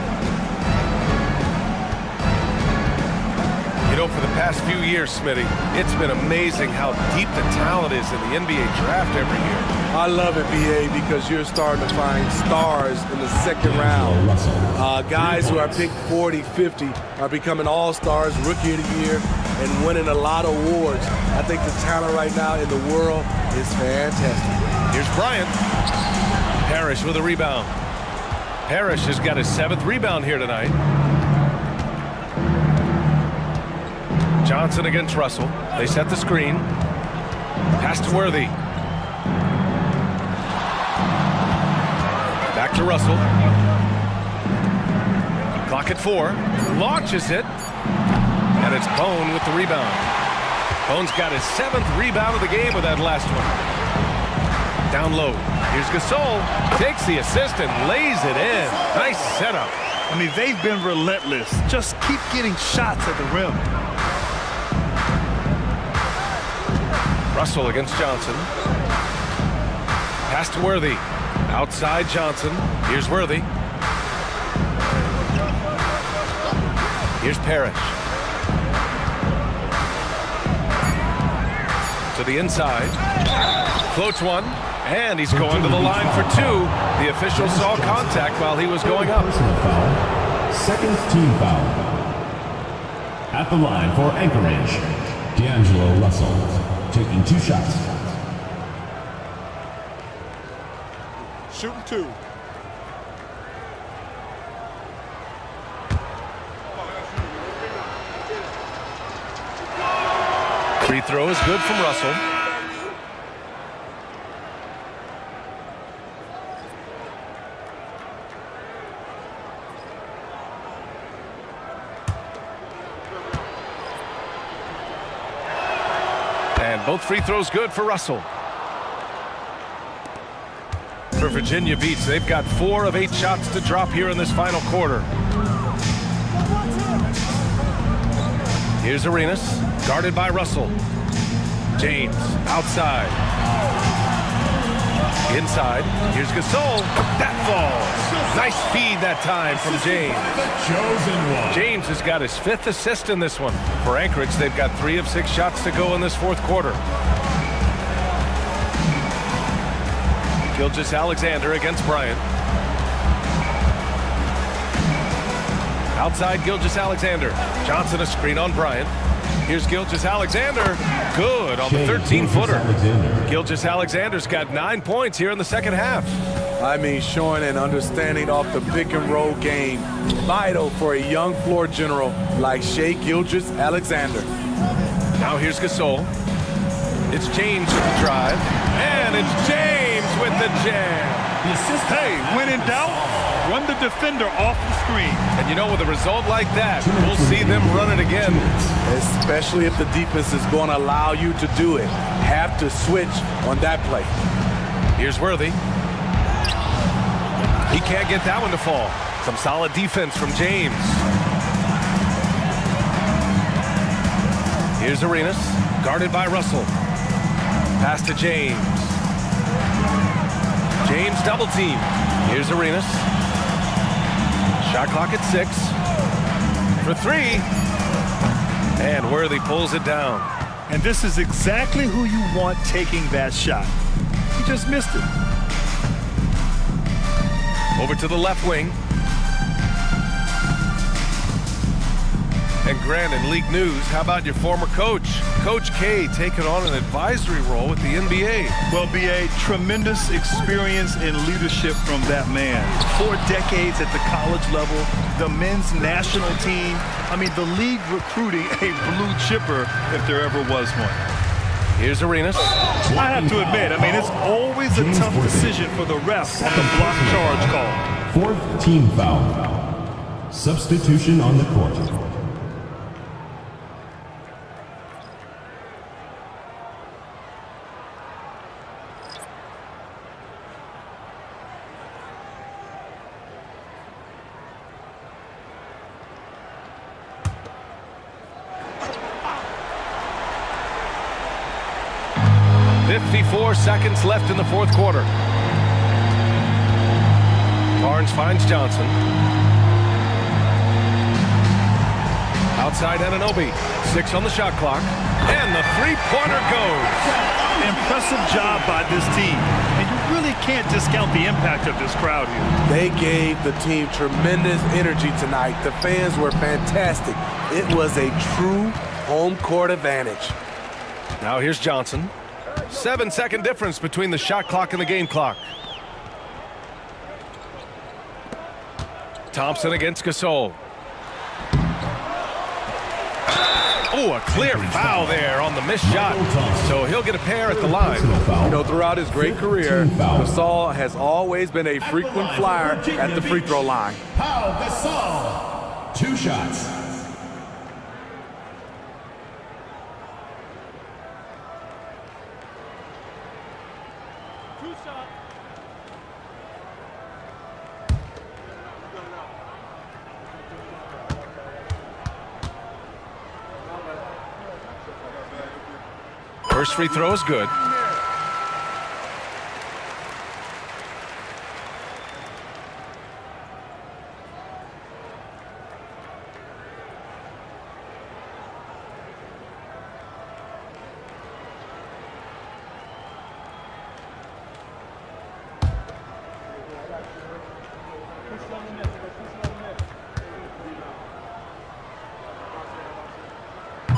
past few years, Smitty, it's been amazing how deep the talent is in the NBA draft every year. I love it, BA, because you're starting to find stars in the second round. Guys who are picked 40, 50 are becoming all-stars, rookie of the year, and winning a lot of awards. I think the talent right now in the world is fantastic. Here's Bryant. Parrish with a rebound. Parrish has got his 7th rebound here tonight. Johnson against Russell. They set the screen. Pass to Worthy. Back to Russell. Clock at 4. Launches it. And it's Bone with the rebound. Bone's got his 7th rebound of the game with that last one. Down low. Here's Gasol. Takes the assist and lays it in. Nice setup. I mean, they've been relentless. Just keep getting shots at the rim. Russell against Johnson. Pass to Worthy. Outside Johnson. Here's Worthy. Here's Parrish. To the inside. Floats one. And he's going to the line for 2. The official saw contact while he was going up. Personal foul. Second team foul. At the line for Anchorage, D'Angelo Russell, taking 2 shots. Shooting 2. Free throw is good from Russell. And both free throws good for Russell. For Virginia Beach, they've got 4 of 8 shots to drop here in this final quarter. Here's Arenas, guarded by Russell. James, outside. Inside, here's Gasol. That falls. Nice feed that time from James. James has got his 5th assist in this one. For Anchorage, they've got 3 of 6 shots to go in this 4th quarter. Gilgeous-Alexander against Bryant. Outside Gilgeous-Alexander. Johnson a screen on Bryant. Here's Gilgeous-Alexander. Good on the 13-footer. Gilgeous-Alexander's got 9 points here in the second half. I mean, showing an understanding off the pick-and-roll game. Vital for a young floor general like Shai Gilgeous-Alexander. Now here's Gasol. It's James with the drive. And it's James with the jam. Hey, when in doubt, run the defender off the screen. And you know, with a result like that, we'll see them run it again. Especially if the defense is going to allow you to do it. Have to switch on that play. Here's Worthy. He can't get that one to fall. Some solid defense from James. Here's Arenas, guarded by Russell. Pass to James. James double team. Here's Arenas. Shot clock at 6. For 3. And Worthy pulls it down. And this is exactly who you want taking that shot. He just missed it. Over to the left wing. And Grant, in league news, how about your former coach? Coach K taking on an advisory role with the NBA. Well, BA, tremendous experience and leadership from that man. 4 decades at the college level, the men's national team. I mean, the league recruiting a blue chipper if there ever was one. Here's Arenas. I have to admit, I mean, it's always a tough decision for the refs on the block charge call. 4th team foul. Substitution on the court. Seconds left in the 4th quarter. Barnes finds Johnson. inside Anunoby. 6 on the shot clock. And the three-pointer goes. Impressive job by this team. And you really can't discount the impact of this crowd here. They gave the team tremendous energy tonight. The fans were fantastic. It was a true home court advantage. Now here's Johnson. 7-second difference between the shot clock and the game clock. Thompson against Gasol. Oh, a clear foul there on the missed shot. So he'll get a pair at the line. You know, throughout his great career, Gasol has always been a frequent flyer at the free throw line. Pau Gasol. 2 shots. First free throw is good.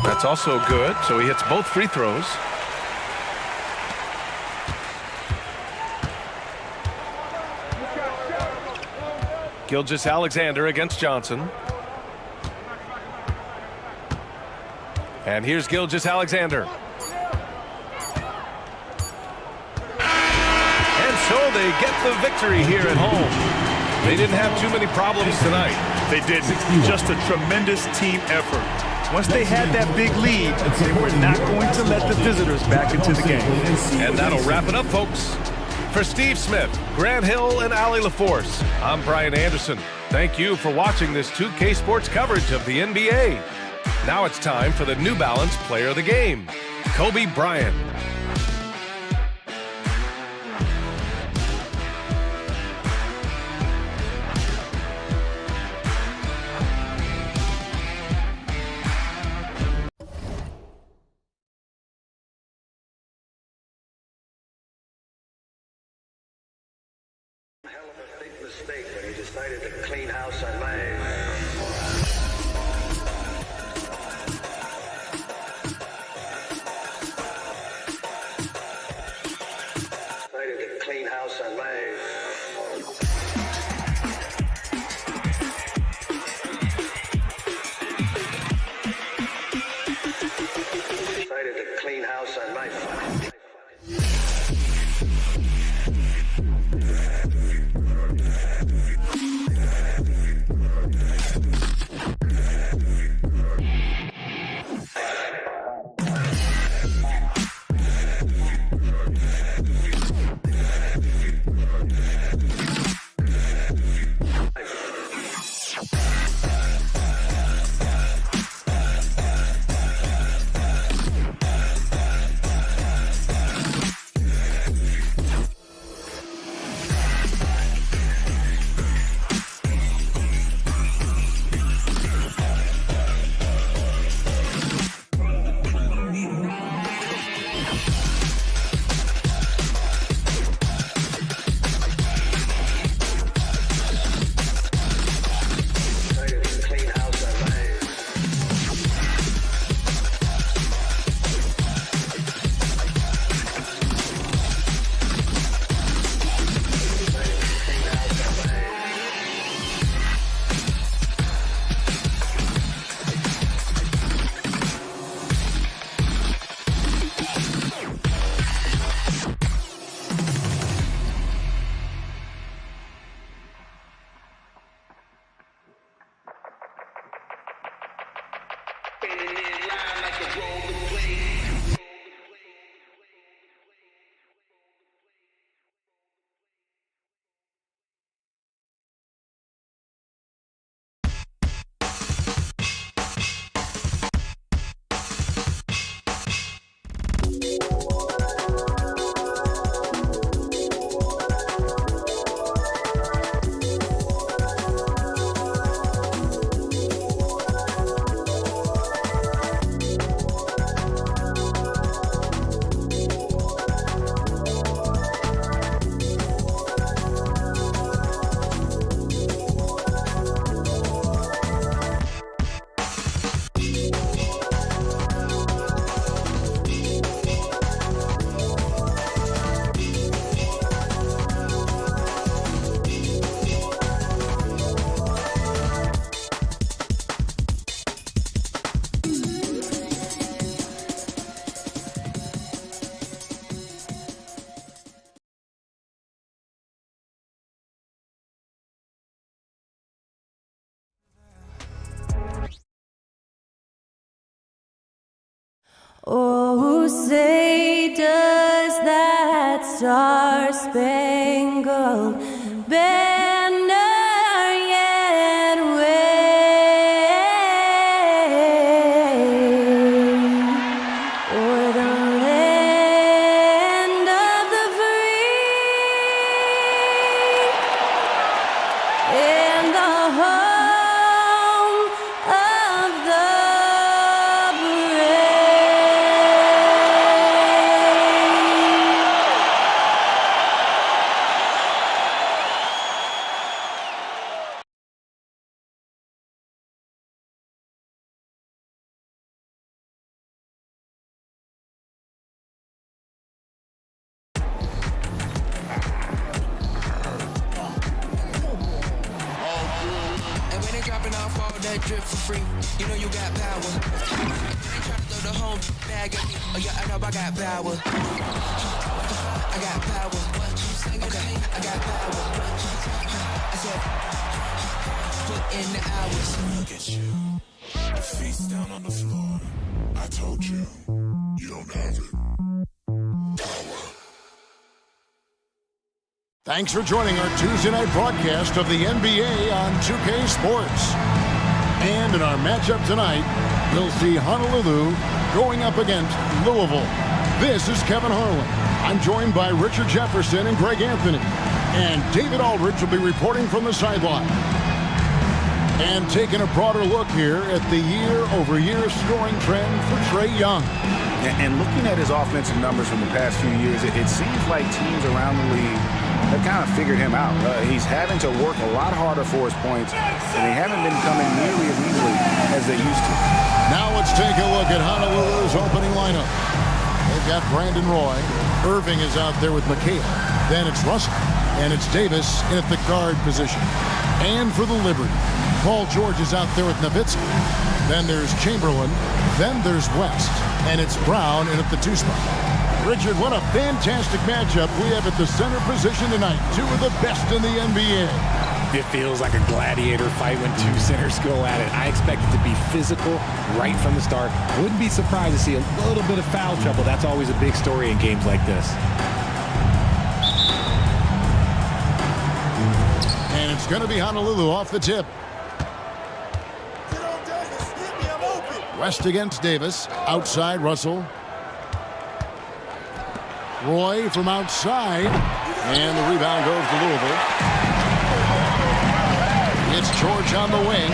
That's also good, so he hits both free throws. Gilgeous-Alexander against Johnson. And here's Gilgeous-Alexander. And so they get the victory here at home. They didn't have too many problems tonight. They didn't. Just a tremendous team effort. Once they had that big lead, they were not going to let the visitors back into the game. And that'll wrap it up, folks. For Steve Smith, Grant Hill, and Allie LaForce, I'm Brian Anderson. Thank you for watching this 2K Sports coverage of the NBA. Now it's time for the New Balance Player of the Game, Kobe Bryant. Hell of a big mistake when he decided to clean house on my... Clean house on my... Decided to clean house on my... Oh, say does that star-spangled banner yet wave o'er the land of the free and the home of the that drip for free. You know you got power. They try to throw the home bag at me. Oh yeah, I know I got power. I got power. Okay, I got power. I said, put in the hours. Look at you. Your feet's down on the floor. I told you. You don't have it. Thanks for joining our Tuesday night broadcast of the NBA on 2K Sports. And in our matchup tonight, we'll see Honolulu going up against Louisville. This is Kevin Harlan. I'm joined by Richard Jefferson and Greg Anthony. And David Aldridge will be reporting from the sideline. And taking a broader look here at the year-over-year scoring trend for Trae Young. And looking at his offensive numbers from the past few years, it seems like teams around the league have kind of figured him out. He's having to work a lot harder for his points, and they haven't been coming nearly as easily as they used to. Now let's take a look at Honolulu's opening lineup. They've got Brandon Roy. Irving is out there with McHale. Then it's Russell, and it's Davis in at the guard position. And for the Liberty, Paul George is out there with Nowitzki. Then there's Chamberlain. Then there's West, and it's Brown in at the 2 spot. Richard, what a fantastic matchup we have at the center position tonight. Two of the best in the NBA. It feels like a gladiator fight when two centers go at it. I expect it to be physical right from the start. Wouldn't be surprised to see a little bit of foul trouble. That's always a big story in games like this. And it's going to be Honolulu off the tip. West against Davis. Outside, Russell. Roy from outside, and the rebound goes to Louisville. It's George on the wing.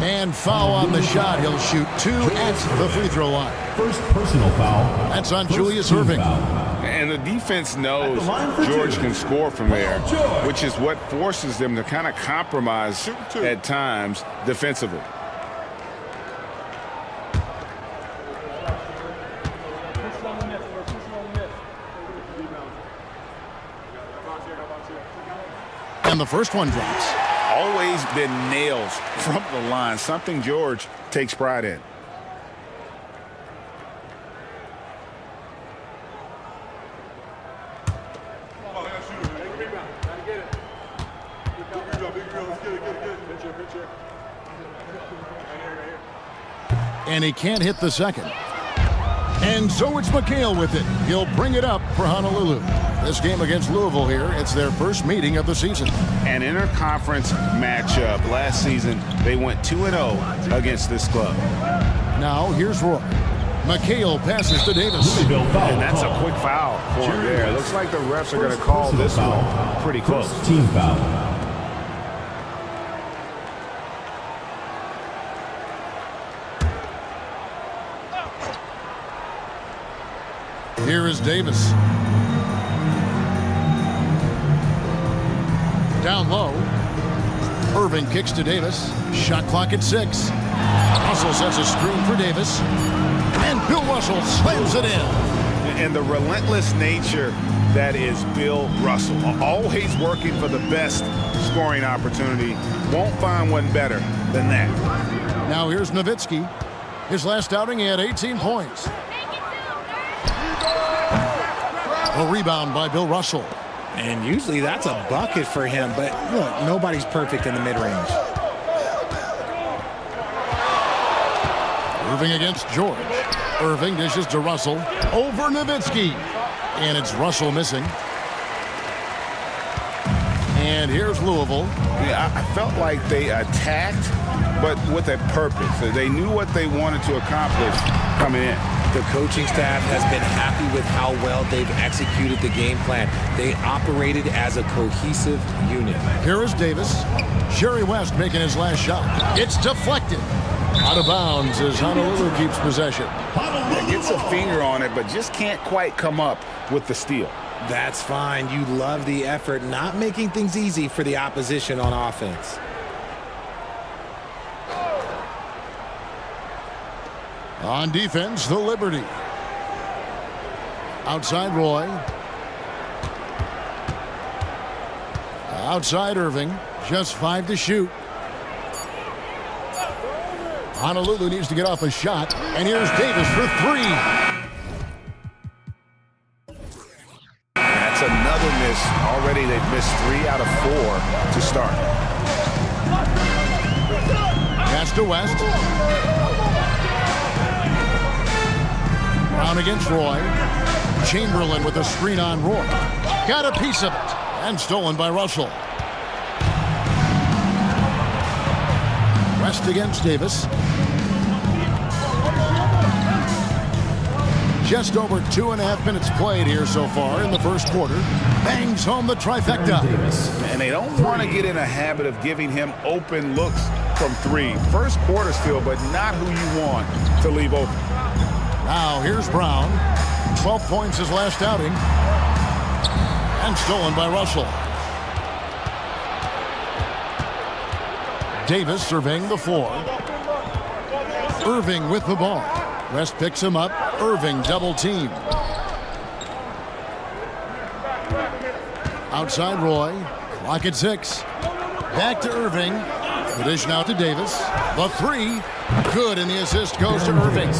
And foul on the shot. He'll shoot 2 at the free throw line. First personal foul. That's on Julius Irving. And the defense knows George can score from there, which is what forces them to kind of compromise at times defensively. And the first one drops. Always been nails from the line, something George takes pride in. And he can't hit the second. And so it's McHale with it. He'll bring it up for Honolulu. This game against Louisville here, it's their first meeting of the season. An interconference matchup. Last season, they went 2-0 against this club. Now, here's Roy. McHale passes to Davis. And that's a quick foul for him there. Looks like the refs are going to call this one pretty close. Team foul. Here is Davis. Down low. Irving kicks to Davis. Shot clock at 6. Russell sets a screen for Davis. And Bill Russell slams it in. And the relentless nature that is Bill Russell. Always working for the best scoring opportunity. Won't find one better than that. Now here's Nowitzki. His last outing, he had 18 points. A rebound by Bill Russell. And usually that's a bucket for him, but look, nobody's perfect in the mid-range. Irving against George. Irving dishes to Russell. Over Nowitzki. And it's Russell missing. And here's Louisville. Yeah, I felt like they attacked, but with a purpose. They knew what they wanted to accomplish coming in. The coaching staff has been happy with how well they've executed the game plan. They operated as a cohesive unit. Here is Davis. Jerry West making his last shot. It's deflected. Out of bounds as Honolulu keeps possession. Gets a finger on it, but just can't quite come up with the steal. That's fine. You love the effort, not making things easy for the opposition on offense. On defense, the Liberty. Outside Roy. Outside Irving. Just 5 to shoot. Honolulu needs to get off a shot. And here's Davis for 3. That's another miss. Already they've missed 3 out of 4 to start. Pass to West. Brown against Roy. Chamberlain with a screen on Roy. Got a piece of it. And stolen by Russell. West against Davis. Just over 2.5 minutes played here so far in the first quarter. Bangs home the trifecta. And they don't want to get in a habit of giving him open looks from 3. First quarter still, but not who you want to leave open. Now here's Brown. 12 points his last outing. And stolen by Russell. Davis surveying the floor. Irving with the ball. West picks him up. Irving double team. Outside Roy. Clock at 6. Back to Irving. The dish now to Davis. The 3. Good, and the assist goes to Irving.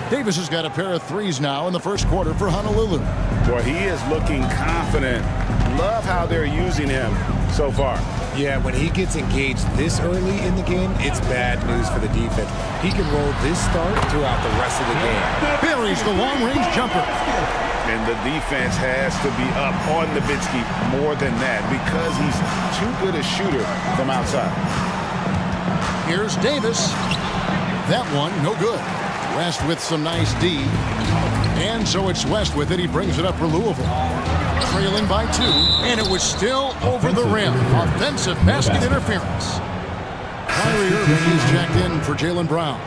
Davis has got a pair of 3s now in the first quarter for Honolulu. Boy, he is looking confident. Love how they're using him so far. Yeah, when he gets engaged this early in the game, it's bad news for the defense. He can roll this start throughout the rest of the game. Buries the long-range jumper. And the defense has to be up on Nowitzki more than that because he's too good a shooter from outside. Here's Davis. That one, no good. West with some nice D. And so it's West with it. He brings it up for Louisville. Trailing by 2, and it was still over the rim. Offensive basket interference. Kyrie Irving is checked in for Jaylen Brown.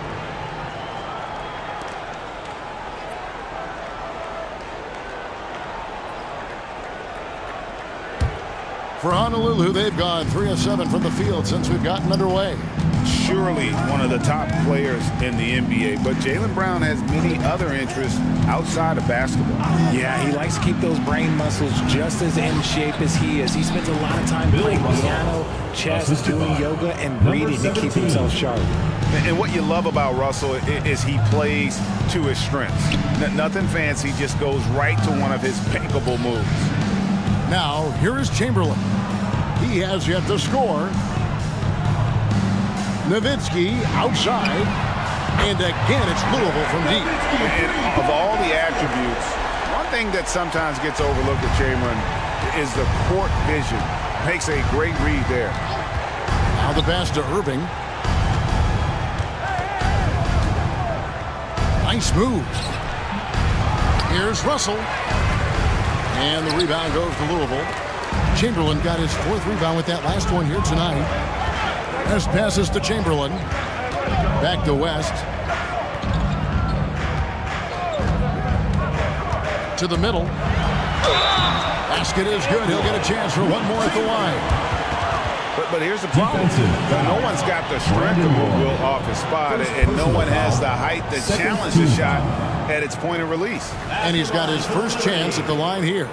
For Honolulu, they've gone 3 of 7 from the field since we've gotten underway. Surely one of the top players in the NBA, but Jaylen Brown has many other interests outside of basketball. Yeah, he likes to keep those brain muscles just as in shape as he is. He spends a lot of time playing piano, chess, doing yoga, and reading to keep himself sharp. And what you love about Russell is he plays to his strengths. Nothing fancy, just goes right to one of his pickable moves. Now, here is Chamberlain. He has yet to score. Nowitzki outside. And again, it's Louisville from deep. And of all the attributes, one thing that sometimes gets overlooked at Chamberlain is the court vision. Makes a great read there. Now the pass to Irving. Nice move. Here's Russell. And the rebound goes to Louisville. Chamberlain got his 4th rebound with that last one here tonight. As passes to Chamberlain. Back to West. To the middle. Basket is good. He'll get a chance for one more at the line. But here's the problem. No one's got the strength to move Will off his spot, and no one has the height to challenge the shot at its point of release. And he's got his first chance at the line here.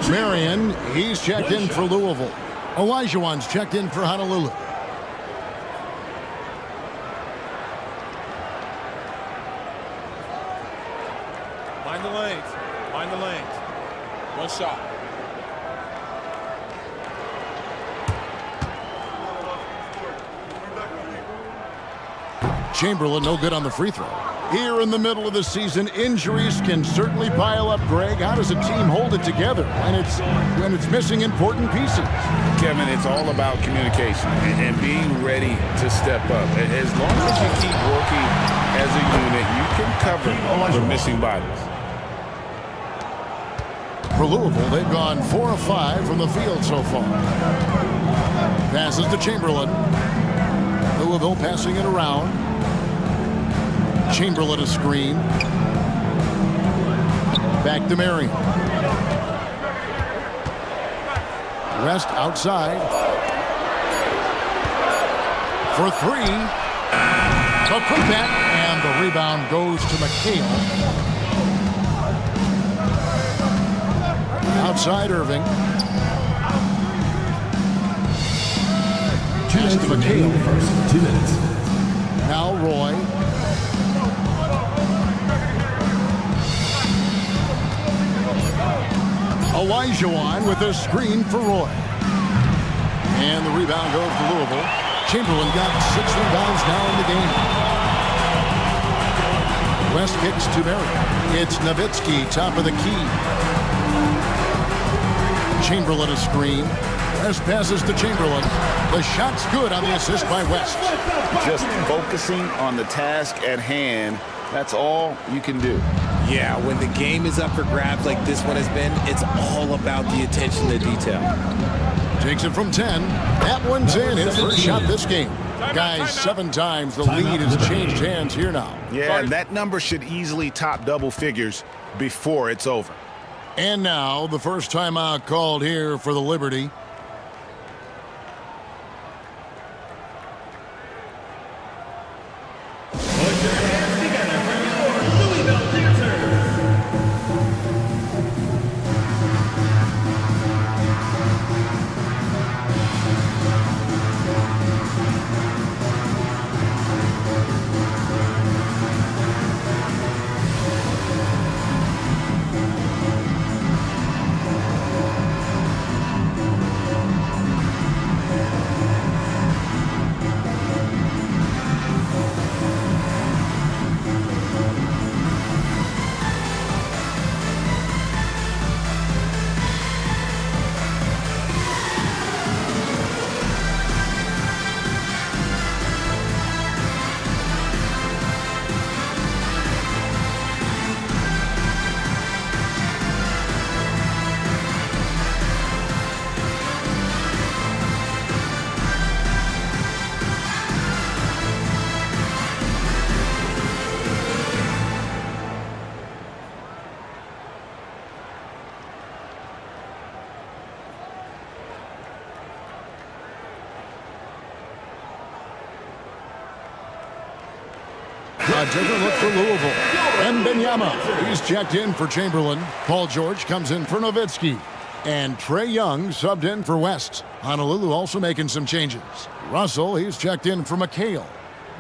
Marion, he's checked in for Louisville. Olajuwon's checked in for Honolulu. Mind the lanes. Mind the lanes. One shot. Chamberlain no good on the free throw. Here in the middle of the season, injuries can certainly pile up, Greg. How does a team hold it together when it's missing important pieces? Kevin, it's all about communication and being ready to step up. As long as you keep working as a unit, you can cover for missing bodies. For Louisville, they've gone 4 of 5 from the field so far. Passes to Chamberlain. Louisville passing it around. Chamberlain a screen. Back to Marion. West outside. For 3. The putback, and the rebound goes to McHale. Outside Irving. Pass to McHale. First 2 minutes. Now Roy. Olajuwon with a screen for Roy. And the rebound goes to Louisville. Chamberlain got 6 rebounds now in the game. West kicks to Marion. It's Nowitzki, top of the key. Chamberlain a screen. West passes to Chamberlain. The shot's good on the assist by West. Just focusing on the task at hand, that's all you can do. Yeah, when the game is up for grabs like this one has been, it's all about the attention to detail. Takes it from 10. That one's in. His first shot this game. Guys, 7 times the lead has changed hands here now. Yeah, that number should easily top double figures before it's over. And now the first timeout called here for the Liberty. A different look for Louisville. Mbenyama, he's checked in for Chamberlain. Paul George comes in for Nowitzki. And Trae Young subbed in for West. Honolulu also making some changes. Russell, he's checked in for McHale.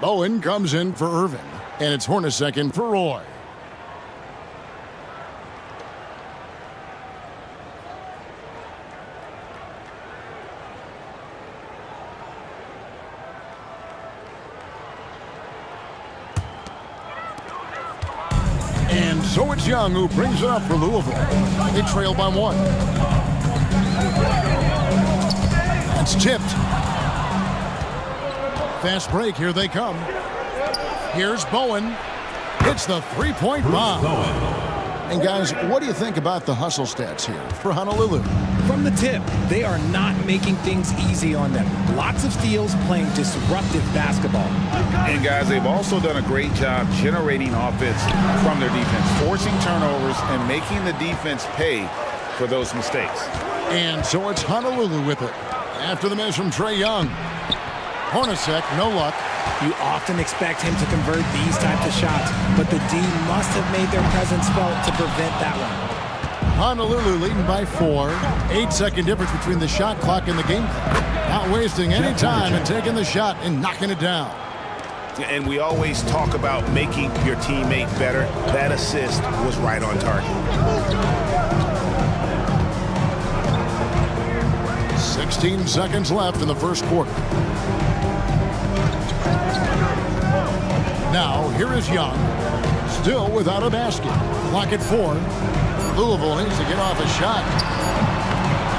Bowen comes in for Irvin. And it's Hornacek in for Roy. And so it's Young who brings it up for Louisville. They trail by 1. That's tipped. Fast break, here they come. Here's Bowen. It's the three-point bomb. And guys, what do you think about the hustle stats here for Honolulu? From the tip, they are not making things easy on them. Lots of steals, playing disruptive basketball. And guys, they've also done a great job generating offense from their defense, forcing turnovers and making the defense pay for those mistakes. And so it's Honolulu with it. After the miss from Trae Young. Hornacek, no luck. You often expect him to convert these types of shots, but the D must have made their presence felt to prevent that one. Honolulu leading by 4. 8-second difference between the shot clock and the game clock. Not wasting any time and taking the shot and knocking it down. And we always talk about making your teammate better. That assist was right on target. 16 seconds left in the first quarter. Now, here is Young, still without a basket. Clock at 4. Louisville needs to get off a shot.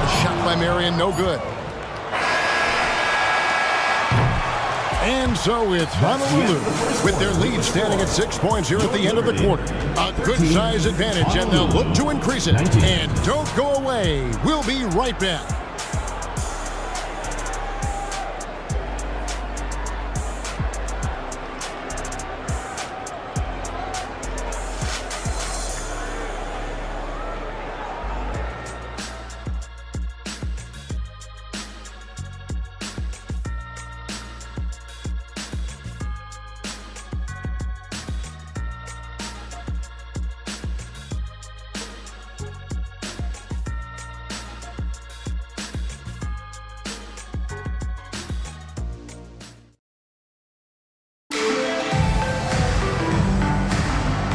A shot by Marion, no good. And so it's Honolulu with their lead standing at 6 points here at the end of the quarter. A good size advantage, and they'll look to increase it. And don't go away. We'll be right back.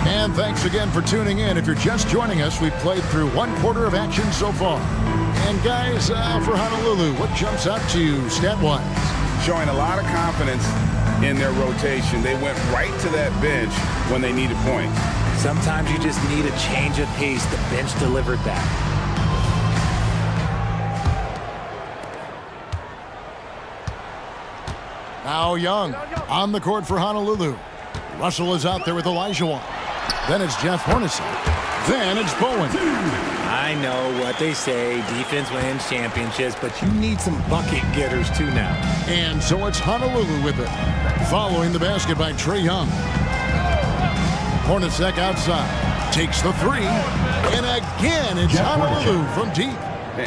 And thanks again for tuning in. If you're just joining us, we've played through 1 quarter of action so far. And guys, for Honolulu, what jumps out to you stat-wise? Showing a lot of confidence in their rotation. They went right to that bench when they needed points. Sometimes you just need a change of pace. The bench delivered that. Now Young on the court for Honolulu. Russell is out there with Olajuwon. Then it's Jeff Hornacek. Then it's Bowen. I know what they say, defense wins championships, but you need some bucket getters too now. And so it's Honolulu with it. Following the basket by Trae Young. Hornacek outside. Takes the 3. And again, it's Honolulu from deep.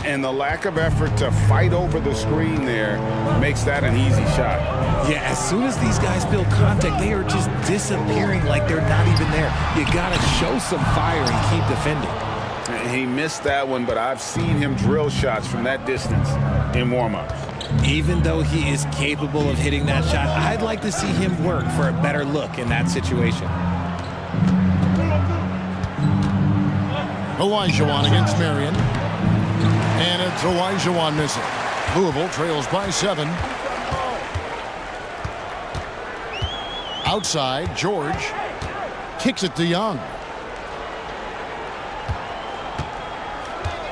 And the lack of effort to fight over the screen there makes that an easy shot. Yeah, as soon as these guys feel contact, they are just disappearing like they're not even there. You got to show some fire and keep defending. He missed that one, but I've seen him drill shots from that distance in warm-ups. Even though he is capable of hitting that shot, I'd like to see him work for a better look in that situation. Olajuwon against Marion. And it's Olajuwon missing. Louisville trails by 7. Outside, George kicks it to Young.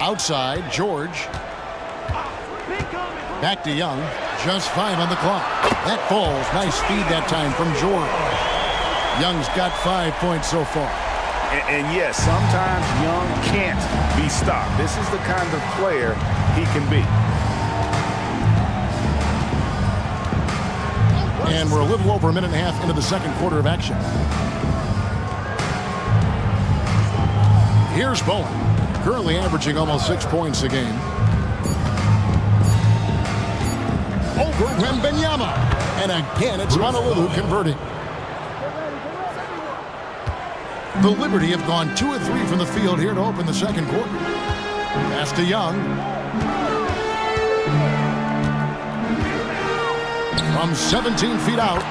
Outside, George. Back to Young. Just 5 on the clock. That falls. Nice feed that time from George. Young's got 5 points so far. And yes, sometimes Young can't be stopped. This is the kind of player he can be. And we're a little over a minute and a half into the second quarter of action. Here's Bowen, currently averaging almost 6 points a game. Over Wembanyama. And again, it's Honolulu converting. The Liberty have gone 2 of 3 from the field here to open the second quarter. Pass to Young. From 17 feet out.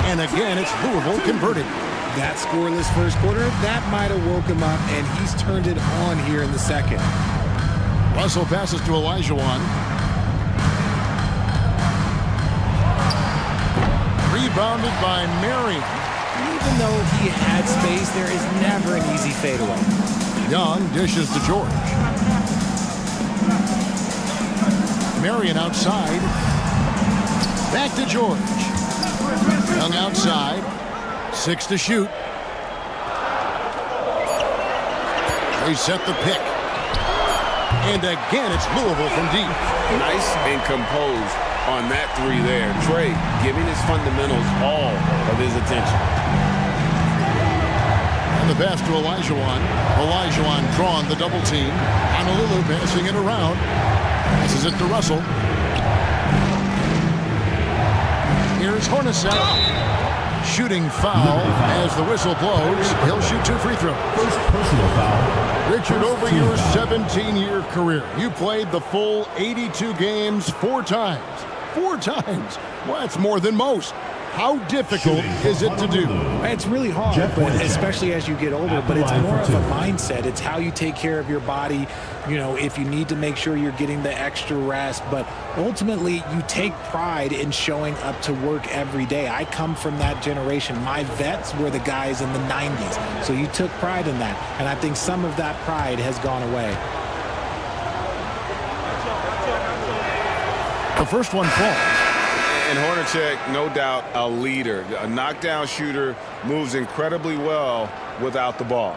And again, it's Louisville converting. That scoreless first quarter, that might have woke him up, and he's turned it on here in the second. Russell passes to Olajuwon. Rebounded by Marion. Even though he had space, there is never an easy fadeaway. Young dishes to George. Marion outside. Back to George. Young outside. 6 to shoot. They set the pick. And again, it's Louisville from deep. Nice and composed on that 3 there. Trae giving his fundamentals all of his attention. And the pass to Olajuwon. Olajuwon drawing the double team. Honolulu passing it around. Passes it to Russell. Here's Hornacek. Shooting foul as the whistle blows. He'll shoot 2 free throws. First personal foul. Richard, over your 17-year career, you played the full 82 games 4 times. 4 times. Well, that's more than most. How difficult is it to do? It's really hard, but especially as you get older, but it's more of a mindset. It's how you take care of your body, you know, if you need to make sure you're getting the extra rest. But ultimately, you take pride in showing up to work every day. I come from that generation. My vets were the guys in the 90s. So you took pride in that. And I think some of that pride has gone away. The first one falls. And Hornacek, no doubt, a leader. A knockdown shooter, moves incredibly well without the ball.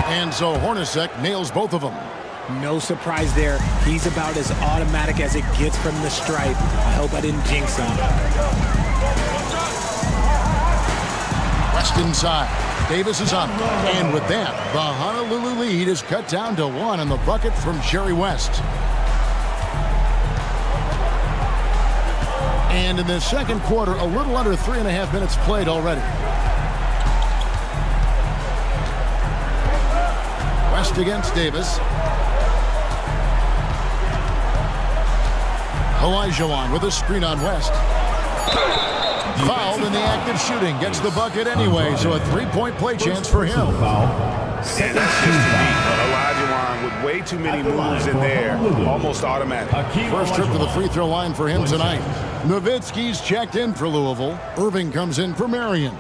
And so Hornacek nails both of them. No surprise there. He's about as automatic as it gets from the stripe. I hope I didn't jinx him. West inside. Davis is up. And with that, the Honolulu lead is cut down to 1 on the bucket from Jerry West. And in the second quarter, a little under 3.5 minutes played already. West against Davis. Olajuwon with a screen on West. Fouled in the act of shooting. Gets the bucket anyway, so a three-point play chance for him. And that's just too deep. Olajuwon with way too many moves in there. Almost automatic. First trip to the free throw line for him tonight. Nowitzki's checked in for Louisville. Irving comes in for Marion.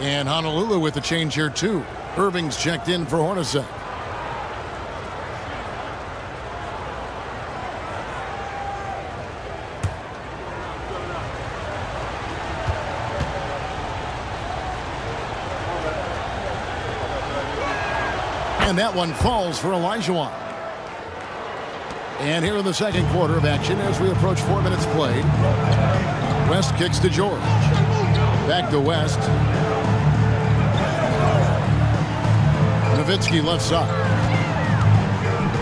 And Honolulu with the change here too. Irving's checked in for Hornacek. And that one falls for Olajuwon. And here in the second quarter of action as we approach 4 minutes played. West kicks to George. Back to West. Nowitzki left side.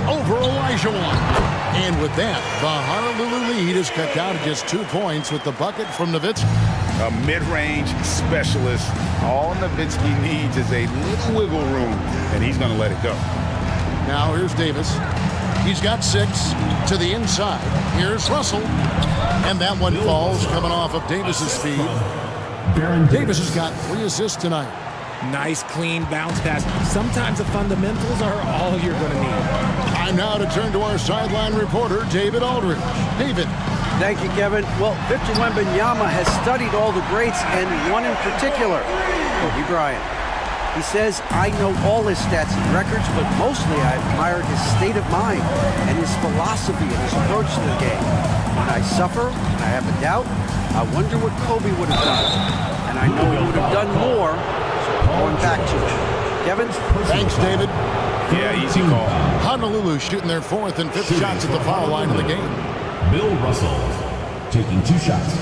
Over Olajuwon. And with that, the Honolulu lead is cut down to just 2 points with the bucket from Nowitzki. A mid-range specialist. All Nowitzki needs is a little wiggle room, and he's going to let it go. Now here's Davis. He's got 6 to the inside. Here's Russell. And that one falls coming off of Davis's speed. Davis has got 3 assists tonight. Nice, clean bounce pass. Sometimes the fundamentals are all you're going to need. Time now to turn to our sideline reporter, David Aldridge. David. Thank you, Kevin. Well, Victor Wembanyama has studied all the greats and one in particular, Kobe Bryant. He says, I know all his stats and records, but mostly I admired his state of mind and his philosophy and his approach to the game. When I suffer, when I have a doubt, I wonder what Kobe would have done. And I know he would have done more, so going back to it. Kevin? Thanks, David. Yeah, easy call. Honolulu shooting their 4th and 5th shots at the foul line of the game. Bill Russell taking 2 shots.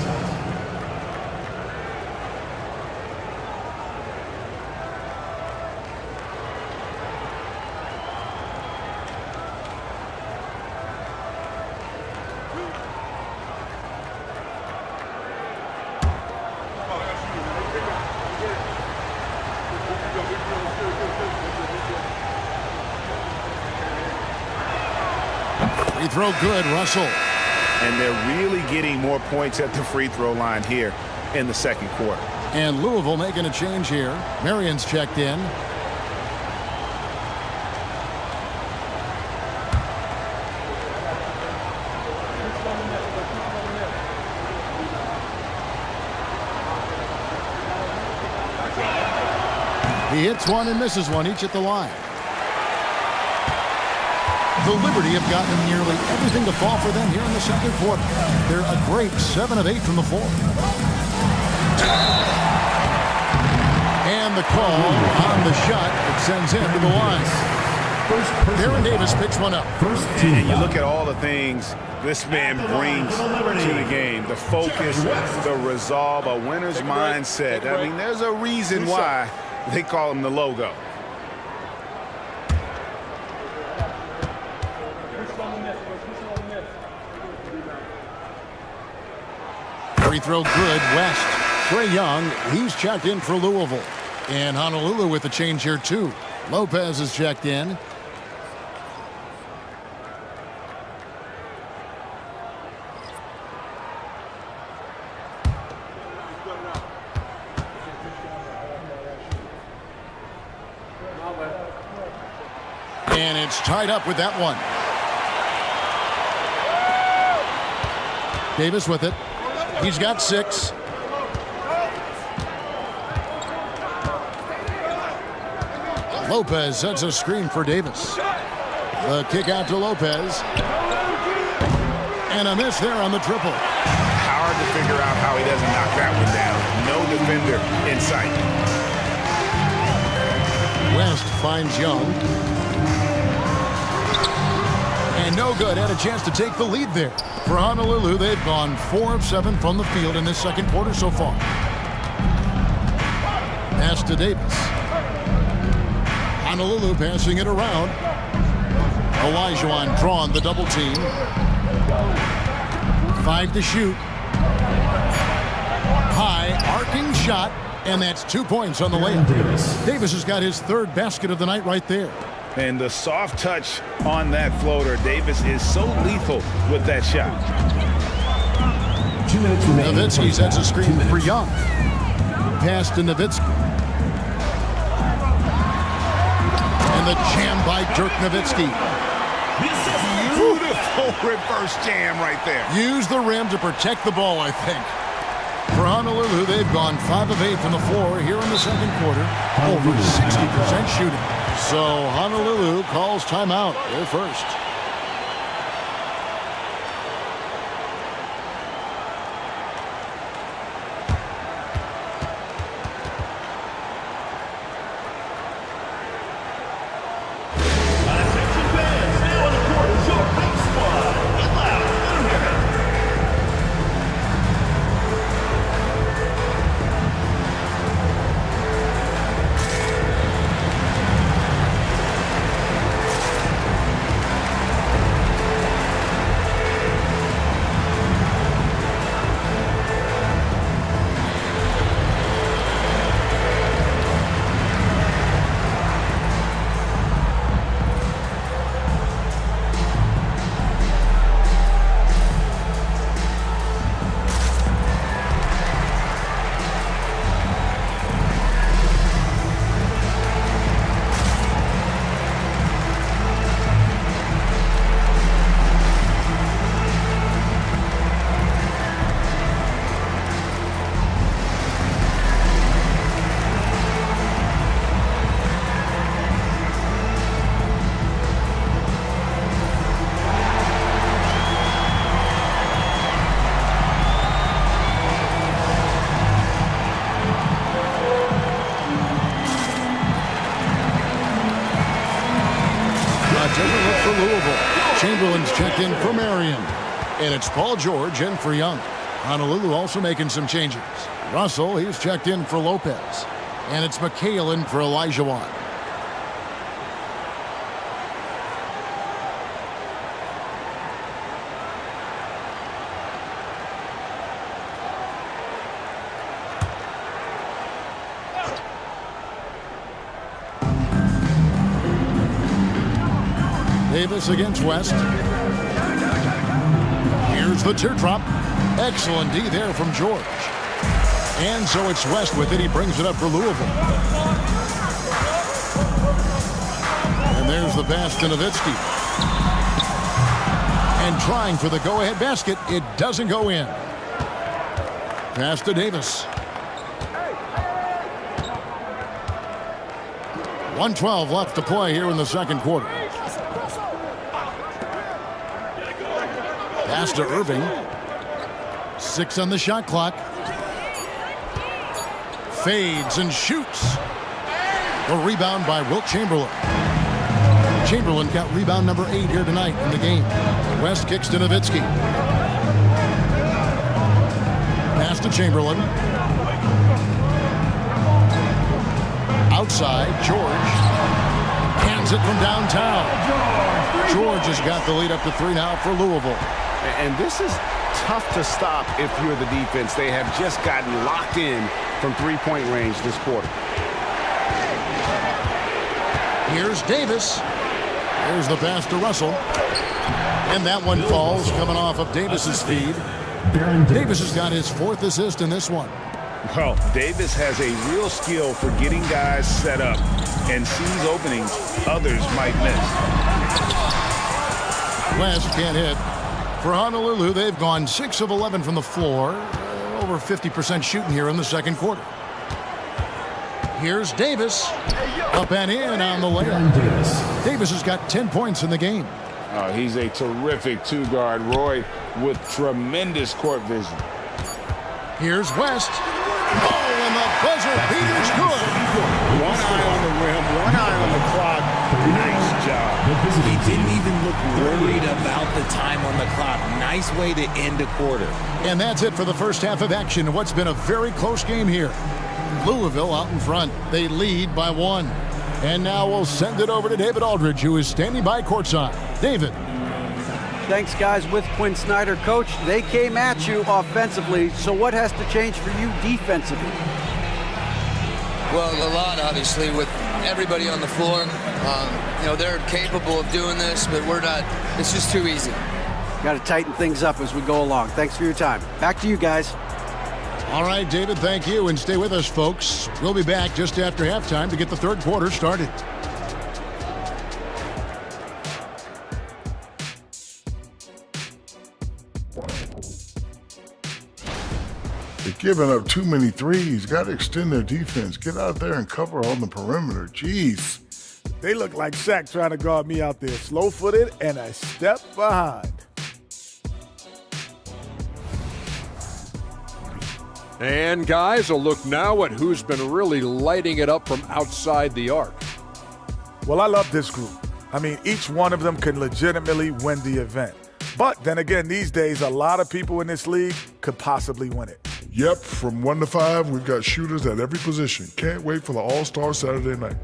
Free throw good, Russell. And they're really getting more points at the free throw line here in the second quarter. And Louisville making a change here. Marion's checked in. He hits one and misses one, each at the line. The Liberty have gotten nearly everything to fall for them here in the second quarter. They're a great 7 of 8 from the floor. And the call on the shot that sends him to the line. Aaron Davis picks one up. And you look at all the things this man brings to the game. The focus, the resolve, a winner's mindset. I mean, there's a reason why they call him the logo. Free throw good. West Trae Young, he's checked in for Louisville. And Honolulu with the change here, too. Lopez is checked in. And it's tied up with that one. Davis with it. He's got 6. Lopez sets a screen for Davis. The kick out to Lopez. And a miss there on the triple. Hard to figure out how he doesn't knock that one down. No defender in sight. West finds Young. And no good. Had a chance to take the lead there. For Honolulu, they've gone 4 of 7 from the field in this second quarter so far. Pass to Davis. Honolulu passing it around. Olajuwon drawn the double team. 5 to shoot. High arcing shot, and that's 2 points on the layup. Davis has got his 3rd basket of the night right there. And the soft touch on that floater. Davis is so lethal with that shot. 2 minutes remaining. Nowitzki sets a screen for Young. Pass to Nowitzki. And the jam by Dirk Nowitzki. Beautiful reverse jam right there. Use the rim to protect the ball, I think. For Honolulu, they've gone 5 of 8 from the floor here in the second quarter. Over 60% shooting. So Honolulu calls timeout. They're first. Chamberlain's checked in for Marion. And it's Paul George in for Young. Honolulu also making some changes. Russell, he's checked in for Lopez. And it's McHale in for Olajuwon. Davis against West. Here's the teardrop. Excellent D there from George. And so it's West with it. He brings it up for Louisville. And there's the pass to Nowitzki. And trying for the go-ahead basket. It doesn't go in. Pass to Davis. 1:12 left to play here in the second quarter. Pass to Irving. 6 on the shot clock. Fades and shoots. The rebound by Wilt Chamberlain. Chamberlain got rebound number 8 here tonight in the game. West kicks to Nowitzki. Pass to Chamberlain. Outside, George. Hands it from downtown. George has got the lead up to 3 now for Louisville. And this is tough to stop if you're the defense. They have just gotten locked in from three-point range this quarter. Here's Davis. Here's the pass to Russell. And that one falls coming off of Davis's feed. Davis has got his 4th assist in this one. Well, Davis has a real skill for getting guys set up and sees openings others might miss. West can't hit. For Honolulu, they've gone 6 of 11 from the floor. Over 50% shooting here in the second quarter. Here's Davis. Up and in on the layup. Davis has got 10 points in the game. He's a terrific two-guard. Roy with tremendous court vision. Here's West. Oh, and the buzzer beater's good. One eye on the rim, one eye on the clock. Nice job. He didn't even look worried about the time on the clock. Nice way to end a quarter. And that's it for the first half of action. What's been a very close game here. Louisville out in front. They lead by 1. And now we'll send it over to David Aldridge, who is standing by courtside. David. Thanks, guys. With Quinn Snyder, Coach, they came at you offensively. So what has to change for you defensively? Well, a lot, obviously, with everybody on the floor. They're capable of doing this, but we're not. It's just too easy. Got to tighten things up as we go along. Thanks for your time. Back to you guys. All right, David, thank you. And stay with us, folks. We'll be back just after halftime to get the third quarter started. They're giving up too many threes. Got to extend their defense. Get out there and cover on the perimeter. Jeez. They look like Shaq trying to guard me out there. Slow-footed and a step behind. And guys, a look now at who's been really lighting it up from outside the arc. Well, I love this group. I mean, each one of them can legitimately win the event. But then again, these days, a lot of people in this league could possibly win it. Yep, from 1 to 5, we've got shooters at every position. Can't wait for the All-Star Saturday night.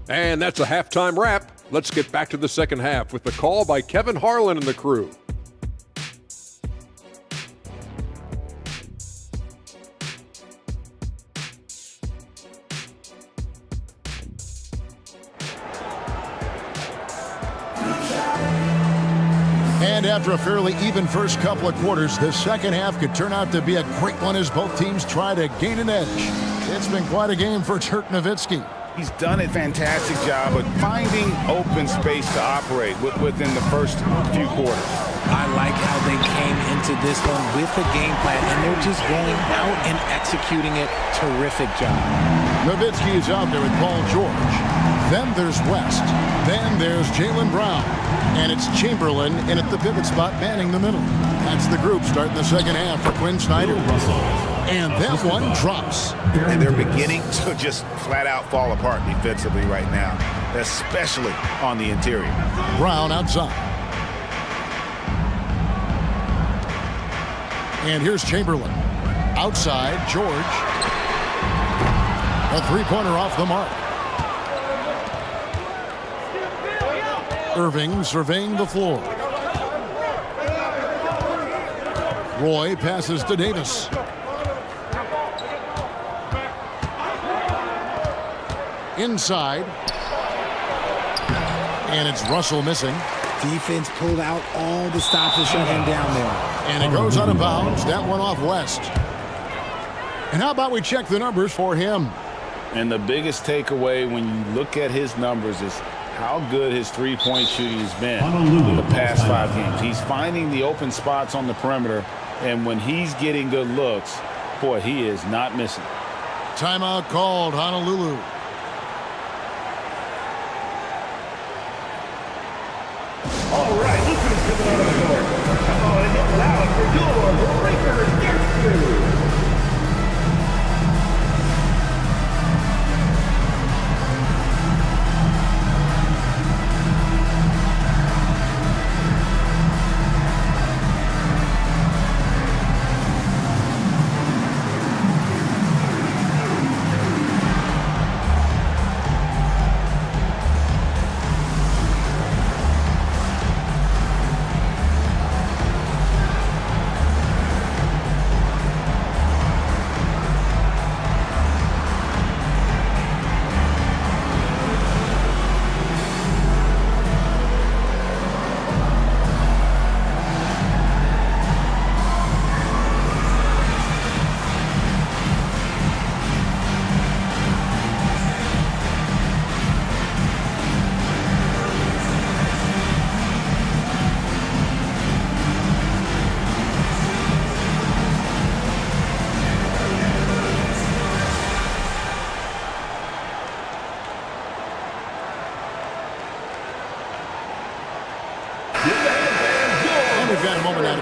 And that's a halftime wrap. Let's get back to the second half with the call by Kevin Harlan and the crew. And after a fairly even first couple of quarters, the second half could turn out to be a great one as both teams try to gain an edge. It's been quite a game for Dirk Nowitzki. He's done a fantastic job of finding open space to operate within the first few quarters. I like how they came into this one with a game plan, and they're just going out and executing it. Terrific job. Nowitzki is out there with Paul George. Then there's West. Then there's Jaylen Brown. And it's Chamberlain in at the pivot spot, manning the middle. That's the group starting the second half for Quinn Snyder. And that one drops. And they're beginning to just flat out fall apart defensively right now, especially on the interior. Brown outside. And here's Chamberlain. Outside, George. A three-pointer off the mark. Irving surveying the floor. Roy passes to Davis. Inside. And it's Russell missing. Defense pulled out all the stops to shut him down there. And it goes out of bounds. That one off West. And how about we check the numbers for him? And the biggest takeaway when you look at his numbers is how good his three-point shooting has been the past 5 games. He's finding the open spots on the perimeter, and when he's getting good looks, boy, he is not missing. Timeout called, Honolulu. All right, look who's coming out of the court. Come on and get loud for your breaker dance.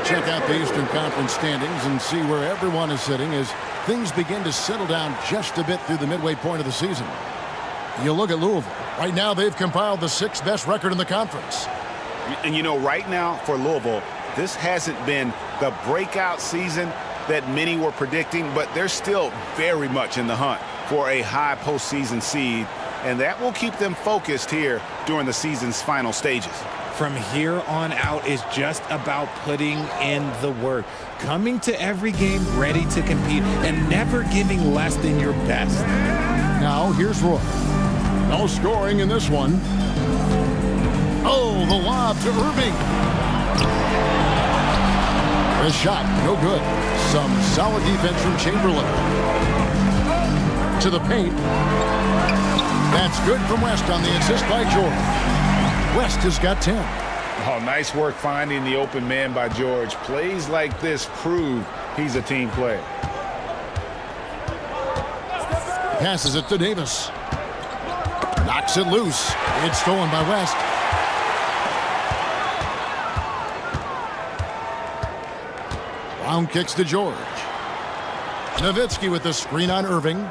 check out the Eastern Conference standings and see where everyone is sitting as things begin to settle down just a bit through the midway point of the season. You look at Louisville. Right now, they've compiled the 6th best record in the conference. And, you know, right now for Louisville, this hasn't been the breakout season that many were predicting, but they're still very much in the hunt for a high postseason seed, and that will keep them focused here during the season's final stages. From here on out is just about putting in the work, coming to every game ready to compete, and never giving less than your best. Now, here's Roy. No scoring in this one. Oh, the lob to Irving. The shot, no good. Some solid defense from Chamberlain. To the paint. That's good from West on the assist by George. West has got 10. Oh, nice work finding the open man by George. Plays like this prove he's a team player. Passes it to Davis. Knocks it loose. It's stolen by West. Brown kicks to George. Nowitzki with the screen on Irving.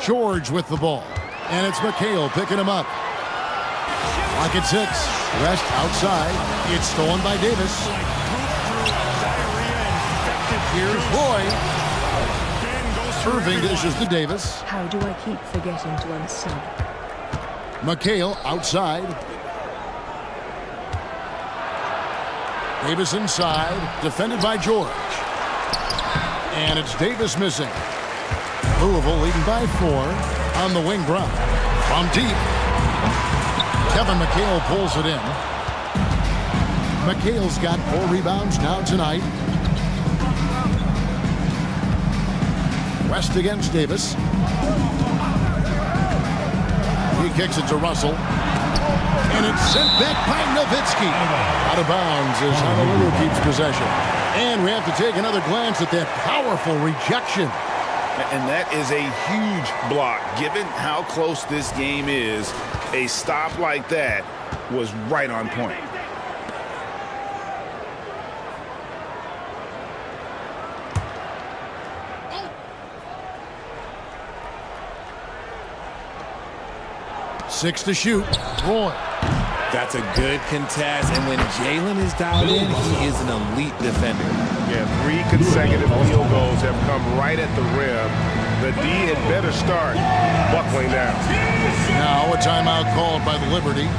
George with the ball. And it's McHale picking him up. Clock at 6. West outside. It's stolen by Davis. Here's Roy. Irving dishes to Davis. How do I keep forgetting to unsub? McHale outside. Davis inside. Defended by George. And it's Davis missing. Louisville leading by 4 on the wing. Brown from deep. Kevin McHale pulls it in. McHale's got 4 rebounds now tonight. West against Davis. He kicks it to Russell. And it's sent back by Nowitzki. Out of bounds as Honolulu keeps possession. And we have to take another glance at that powerful rejection. And that is a huge block. Given how close this game is, a stop like that was right on point. Six to shoot. Roy. That's a good contest, and when Jalen is dialed in, he is an elite defender. Yeah, 3 consecutive field goals have come right at the rim. The D had better start buckling down. Now a timeout called by the Liberty.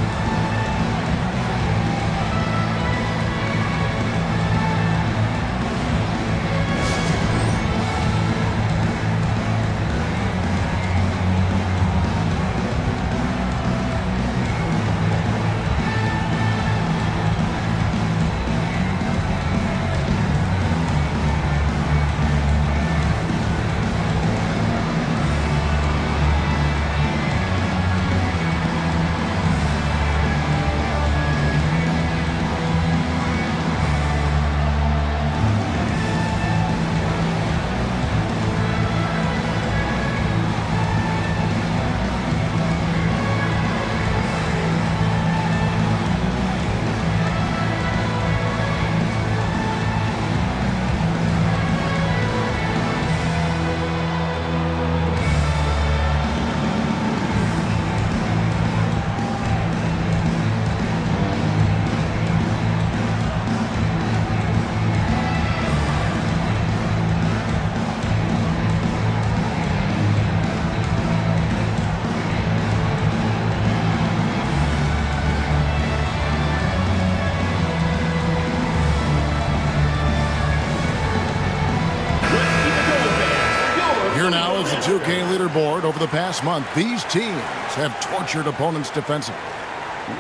Here now is the 2K leaderboard. Over the past month, these teams have tortured opponents defensively.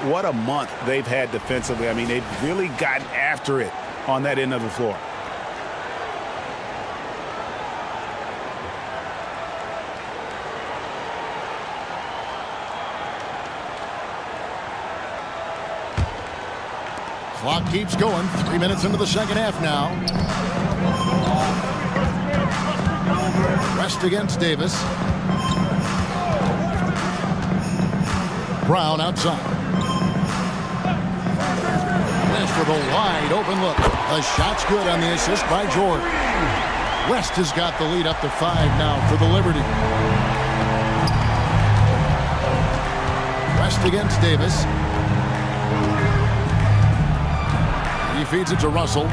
What a month they've had defensively. I mean, they've really gotten after it on that end of the floor. Clock keeps going. 3 minutes into the second half now. West against Davis. Brown outside. West with a wide open look. The shot's good on the assist by George. West has got the lead up to 5 now for the Liberty. West against Davis. He feeds it to Russell.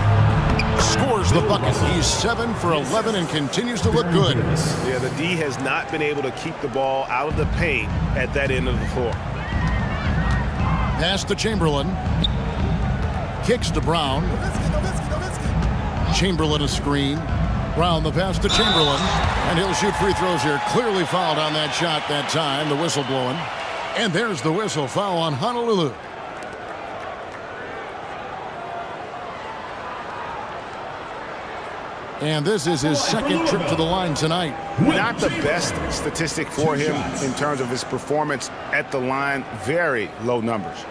Scores the bucket. He's 7 for 11 and continues to look good. Yeah, the D has not been able to keep the ball out of the paint at that end of the floor. Pass to Chamberlain. Kicks to Brown. Chamberlain a screen. Brown the pass to Chamberlain. And he'll shoot free throws here. Clearly fouled on that shot that time. The whistle blowing. And there's the whistle. Foul on Honolulu. And this is his second trip to the line tonight. Not the best statistic for him in terms of his performance at the line. Very low numbers.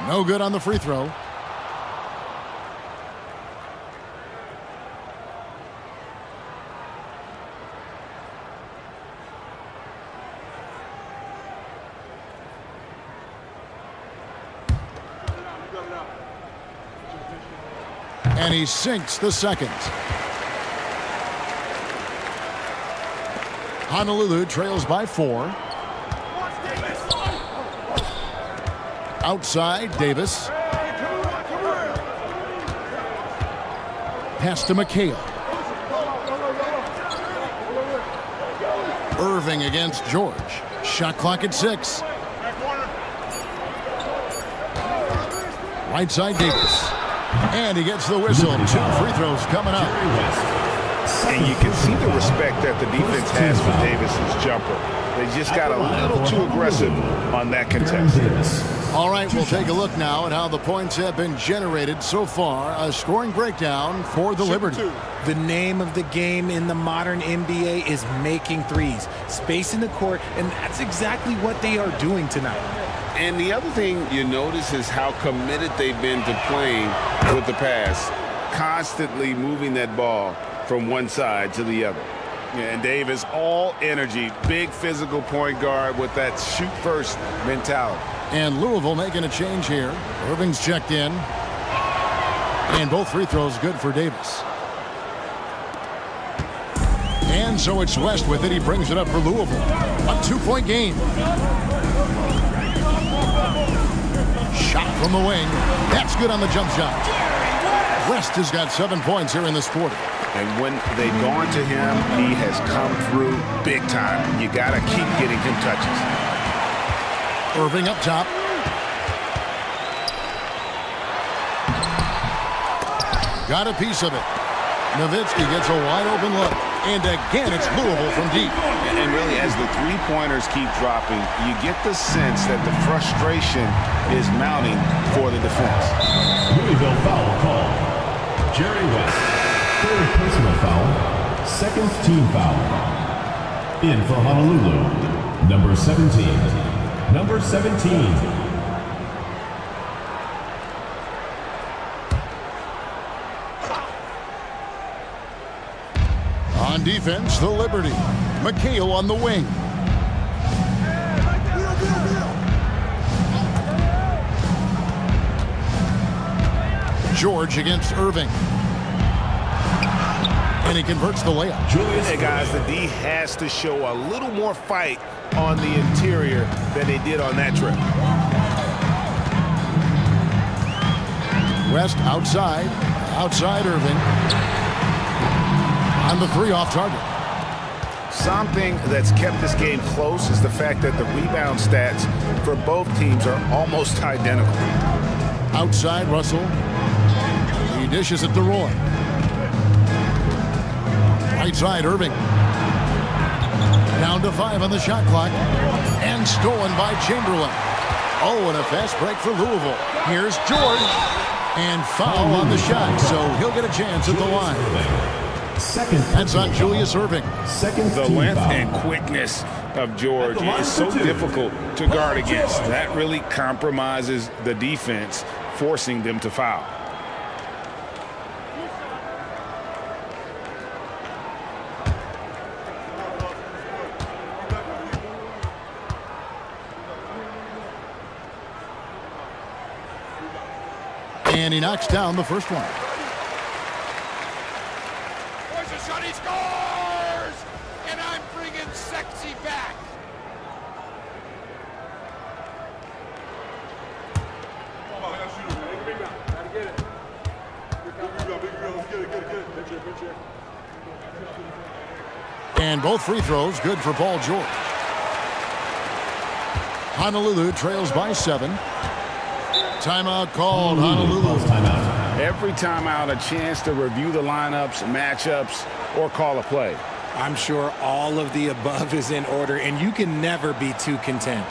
No good on the free throw. And he sinks the second. Honolulu trails by 4. Outside, Davis. Pass to McHale. Irving against George. Shot clock at 6. Right side, Davis. And he gets the whistle. 2 free throws coming up. And you can see the respect that the defense has for Davis's jumper. They just got a little too aggressive on that contest. All right, we'll take a look now at how the points have been generated so far. A scoring breakdown for the Liberty. The name of the game in the modern NBA is making threes, spacing the court, and that's exactly what they are doing tonight. And the other thing you notice is how committed they've been to playing with the pass, constantly moving that ball from one side to the other. Yeah, and Davis, all energy, big physical point guard with that shoot first mentality. And Louisville making a change here. Irving's checked in. And both free throws good for Davis. And so it's West with it. He brings it up for Louisville. A 2-point game. Shot from the wing. That's good on the jump shot. West has got 7 points here in this quarter. And when they've gone to him, he has come through big time. You got to keep getting him touches. Irving up top. Got a piece of it. Nowitzki gets a wide open look. And again, it's Louisville from deep. And really, as the three-pointers keep dropping, you get the sense that the frustration is mounting for the defense. Louisville foul call. Jerry West, 3rd personal foul, 2nd team foul. In for Honolulu, number 17. Number 17. On defense, the Liberty. McHale on the wing. George against Irving. And he converts the layup. Hey, guys, the D has to show a little more fight on the interior than they did on that trip. West outside. Outside Irving. On the 3 off target. Something that's kept this game close is the fact that the rebound stats for both teams are almost identical. Outside Russell. He dishes it to Roy. Right side Irving. Down to 5 on the shot clock. And stolen by Chamberlain. Oh, and a fast break for Louisville. Here's George. And foul on the shot, so he'll get a chance at the line. That's on Julius Irving. The length and quickness of George is so difficult to guard against. That really compromises the defense, forcing them to foul. And he knocks down the first one. Boys, a shot, he scores! And I'm bringing sexy back. And both free throws good for Paul George. Honolulu trails by 7. Timeout called. Honolulu. Every timeout, a chance to review the lineups, matchups, or call a play. I'm sure all of the above is in order, and you can never be too content.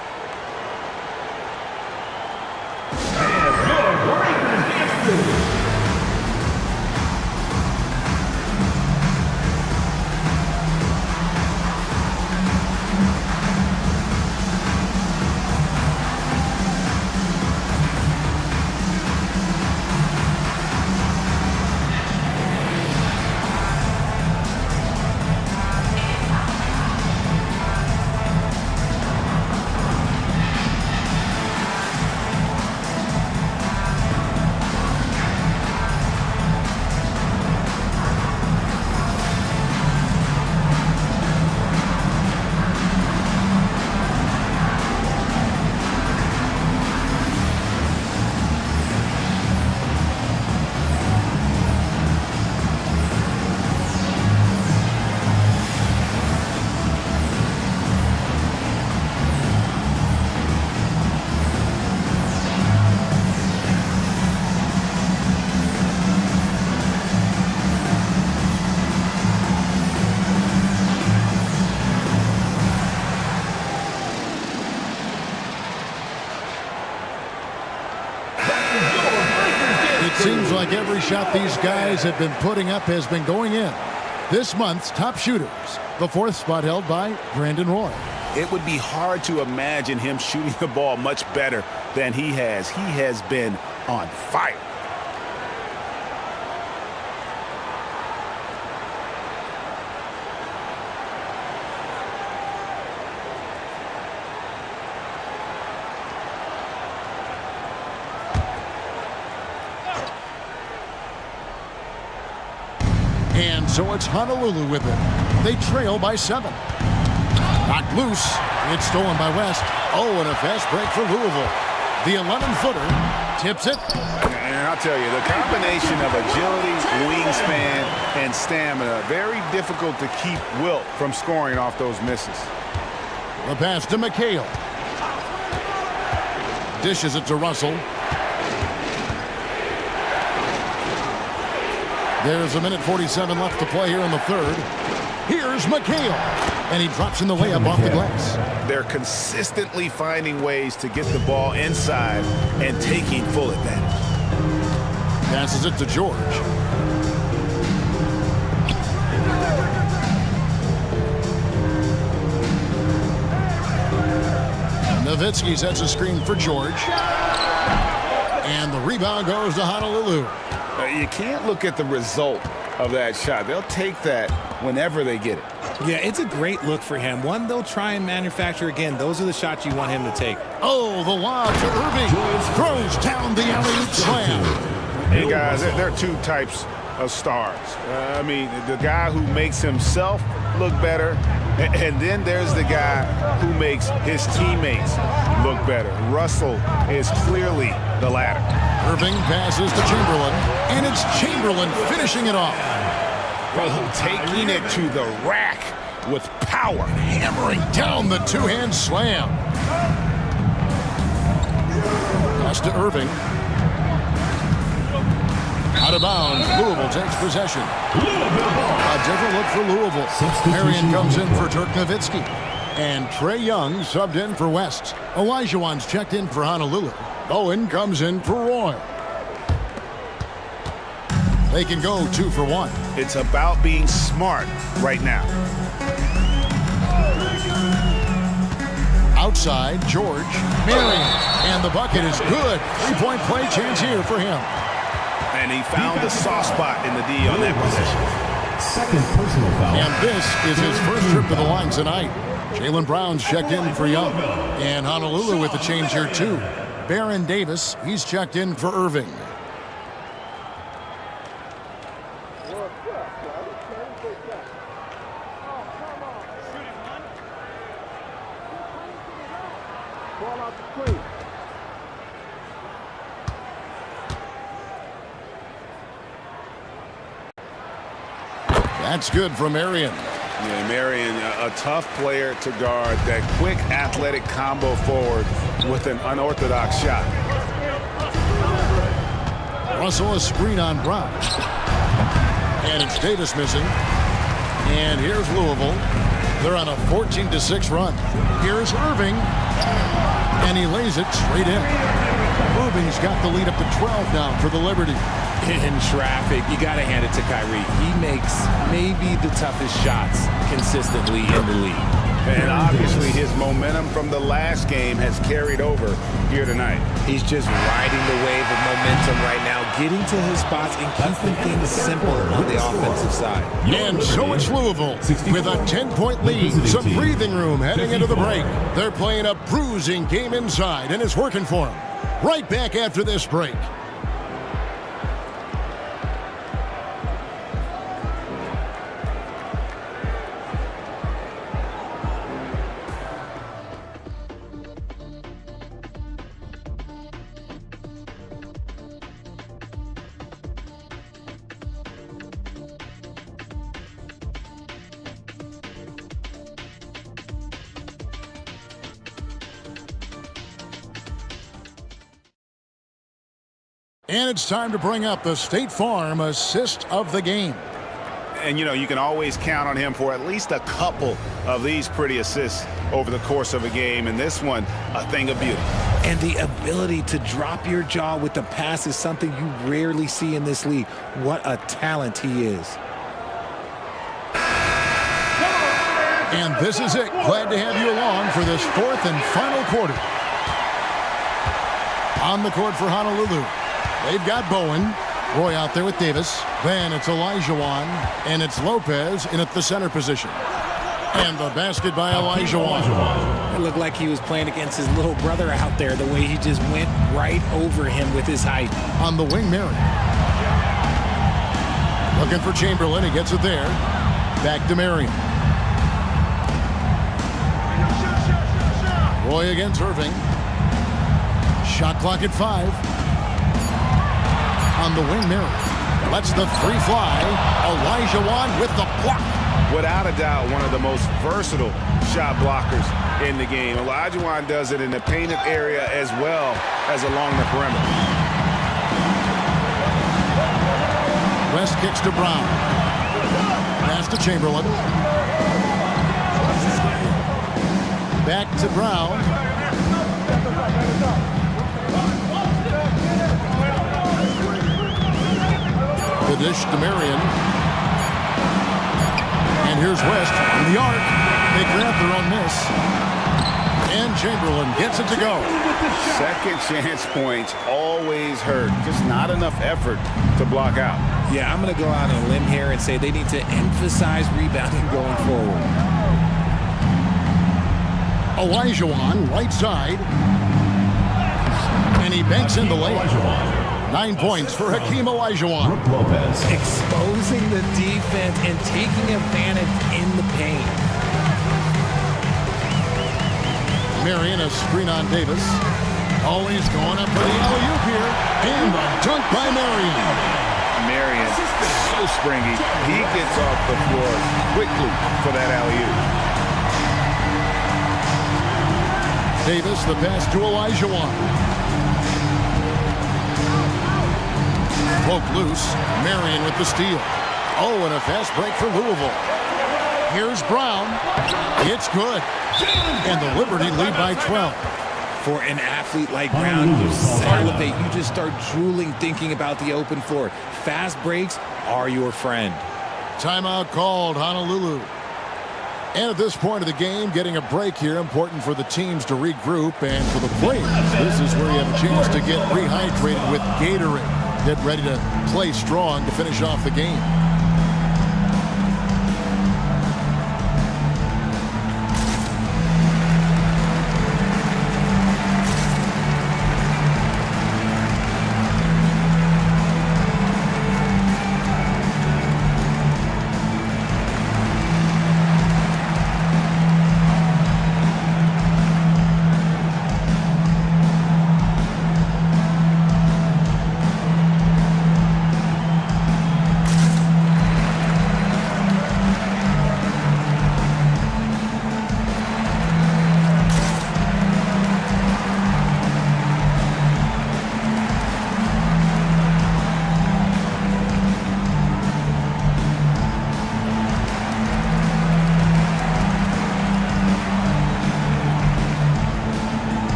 Seems like every shot these guys have been putting up has been going in. This month's top shooters, the 4th spot held by Brandon Roy. It would be hard to imagine him shooting the ball much better than he has. He has been on fire. And so it's Honolulu with it. They trail by 7. Knocked loose. It's stolen by West. Oh, and a fast break for Louisville. The 11-footer tips it. And I'll tell you, the combination of agility, wingspan, and stamina, very difficult to keep Wilt from scoring off those misses. The pass to McHale. Dishes it to Russell. There's a minute 47 left to play here in the third. Here's McHale. And he drops in the way up off the glass. They're consistently finding ways to get the ball inside and taking full advantage. Passes it to George. Nowitzki sets a screen for George. And the rebound goes to Honolulu. You can't look at the result of that shot. They'll take that whenever they get it. Yeah, it's a great look for him. One they'll try and manufacture again. Those are the shots you want him to take. Oh, the lob to Irving. Throws down the alley-oop slam. Hey, guys, there are two types of stars. I mean, the guy who makes himself look better, and then there's the guy who makes his teammates look better. Russell is clearly the latter. Irving passes to Chamberlain, and it's Chamberlain finishing it off. Taking it to the rack with power. Hammering down the two-hand slam. Pass to Irving. Out of bounds. Louisville takes possession. A different look for Louisville. Marion comes in for Dirk Nowitzki. And Trey Young subbed in for West. Olajuwon's checked in for Honolulu. Bowen comes in for Roy. They can go 2 for 1. It's about being smart right now. Outside, George. Marion. And the bucket is good. 3-point play chance here for him. And he found the soft spot in the D on that possession. Second personal foul. And this is his first trip to the line tonight. Jaylen Brown's checked in for Young. And Honolulu with the change here, too. Baron Davis, he's checked in for Irving. Ball out the screen. That's good from Marion. Yeah, Marion, a tough player to guard. That quick athletic combo forward with an unorthodox shot. Russell a screen on Brown. And it's Davis missing. And here's Louisville. They're on a 14-6 run. Here's Irving. And he lays it straight in. Irving's got the lead up to 12 now for the Liberty. In traffic, you got to hand it to Kyrie. He makes maybe the toughest shots consistently in the league. And obviously his momentum from the last game has carried over here tonight. He's just riding the wave of momentum right now, getting to his spots and keeping things simple on the offensive side. And so it's Louisville with a 10-point lead. Some breathing room heading into the break. They're playing a bruising game inside, and it's working for them. Right back after this break. And it's time to bring up the State Farm assist of the game. And, you know, you can always count on him for at least a couple of these pretty assists over the course of a game. And this one, a thing of beauty. And the ability to drop your jaw with the pass is something you rarely see in this league. What a talent he is. And this is it. Glad to have you along for this fourth and final quarter. On the court for Honolulu. They've got Bowen. Roy out there with Davis. Then it's Elijah and it's Lopez in at the center position. And the basket by Elijah. It looked like he was playing against his little brother out there, the way he just went right over him with his height. On the wing, Marion. Looking for Chamberlain. He gets it there. Back to Marion. Roy against Irving. Shot clock at 5. On the wing, Marion. Lets the three fly. Elijah with the block. Without a doubt, one of the most versatile shot blockers in the game. Elijah does it in the painted area as well as along the perimeter. West kicks to Brown. Pass to Chamberlain. Back to Brown. The dish to Marion. And here's West from the arc. They grab their own miss. And Chamberlain gets it to go. Second chance points always hurt. Just not enough effort to block out. Yeah, I'm going to go out on a limb here and say they need to emphasize rebounding going forward. Elijah right side. And he banks in the layup. 9 points for Hakeem Olajuwon. Lopez. Exposing the defense and taking advantage in the paint. Marion, a screen on Davis. Always going up for the alley-oop here. And the dunk by Marion. Marion, so springy. He gets off the floor quickly for that alley-oop. Davis, the pass to Olajuwon. Poke loose. Marion with the steal. Oh, and a fast break for Louisville. Here's Brown. It's good. And the Liberty lead by 12. For an athlete like Brown, you salivate. You just start drooling thinking about the open floor. Fast breaks are your friend. Timeout called, Honolulu. And at this point of the game, getting a break here, important for the teams to regroup. And for the players, this is where you have a chance to get rehydrated with Gatorade. Get ready to play strong to finish off the game.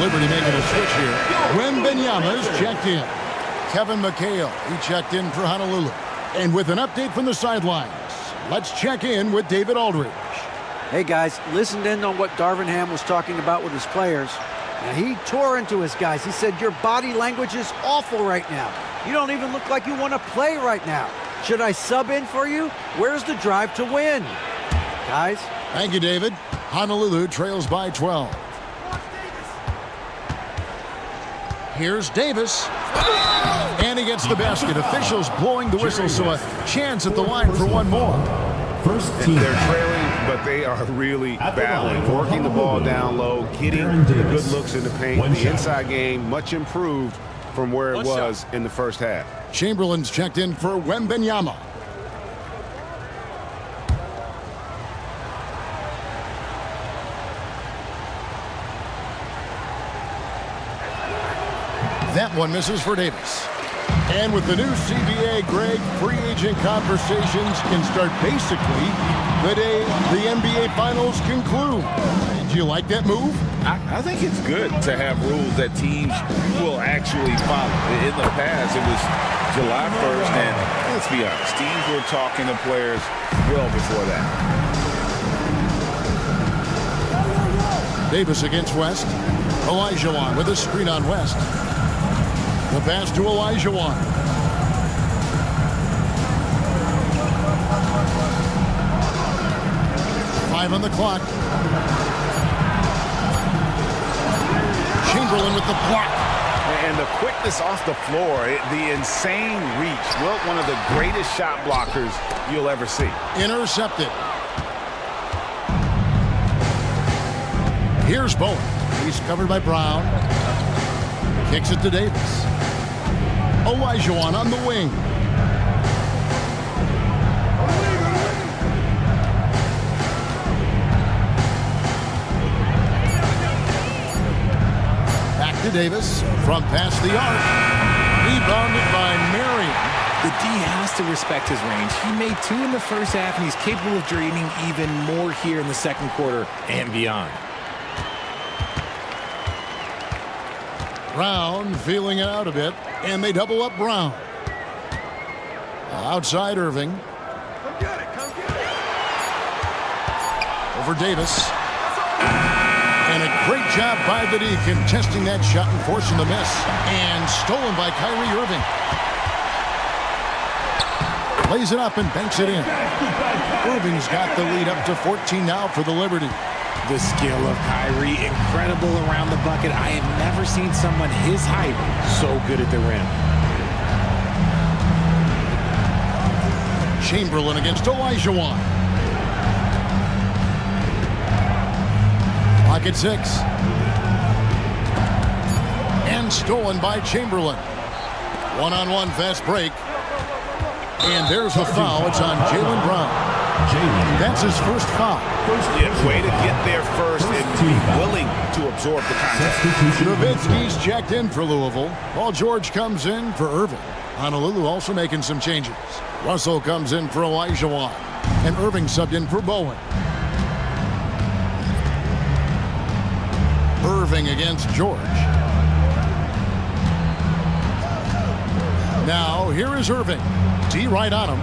Liberty making a switch here. Wembanyama's checked in. Kevin McHale, he checked in for Honolulu. And with an update from the sidelines, let's check in with David Aldridge. Hey guys, listened in on what Darvin Ham was talking about with his players. Now, he tore into his guys. He said, your body language is awful right now. You don't even look like you want to play right now. Should I sub in for you? Where's the drive to win? Guys? Thank you, David. Honolulu trails by 12. Here's Davis. And he gets the basket. Officials blowing the whistle, so a chance at the line for one more. First team. They're trailing, but they are really battling, working the ball down low, getting good looks in the paint. The inside game much improved from where it was in the first half. Chamberlain's checked in for Wembanyama. That one misses for Davis. And with the new CBA, Greg, free agent conversations can start basically the day the NBA Finals conclude. Do you like that move? I think it's good to have rules that teams will actually follow. In the past, it was July 1st, and let's be honest, teams were talking to players well before that. Davis against West. Olajuwon with a screen on West. The pass to Olajuwon. Five on the clock. Chamberlain with the block. And the quickness off the floor, the insane reach. Well, one of the greatest shot blockers you'll ever see. Intercepted. Here's Bowen. He's covered by Brown. Kicks it to Davis. Olajuwon on the wing. Back to Davis from past the arc. Rebounded by Marion. The D has to respect his range. He made 2 in the first half, and he's capable of draining even more here in the second quarter and beyond. Brown feeling it out a bit, and they double up Brown. Outside Irving. Over Davis. And a great job by the D contesting that shot and forcing the miss. And stolen by Kyrie Irving. Plays it up and banks it in. Irving's got the lead up to 14 now for the Liberty. The skill of Kyrie, incredible around the bucket. I have never seen someone his height so good at the rim. Chamberlain against Olajuwon. Clock at 6. And stolen by Chamberlain. One-on-one fast break. And there's the foul. It's on Jaylen Brown. That's his first foul. Yeah, way to get there first and be willing to absorb the contact. Nowitzki's checked in for Louisville. Paul George comes in for Irving. Honolulu also making some changes. Russell comes in for Olajuwon. And Irving subbed in for Bowen. Irving against George. Now, here is Irving. D right on him.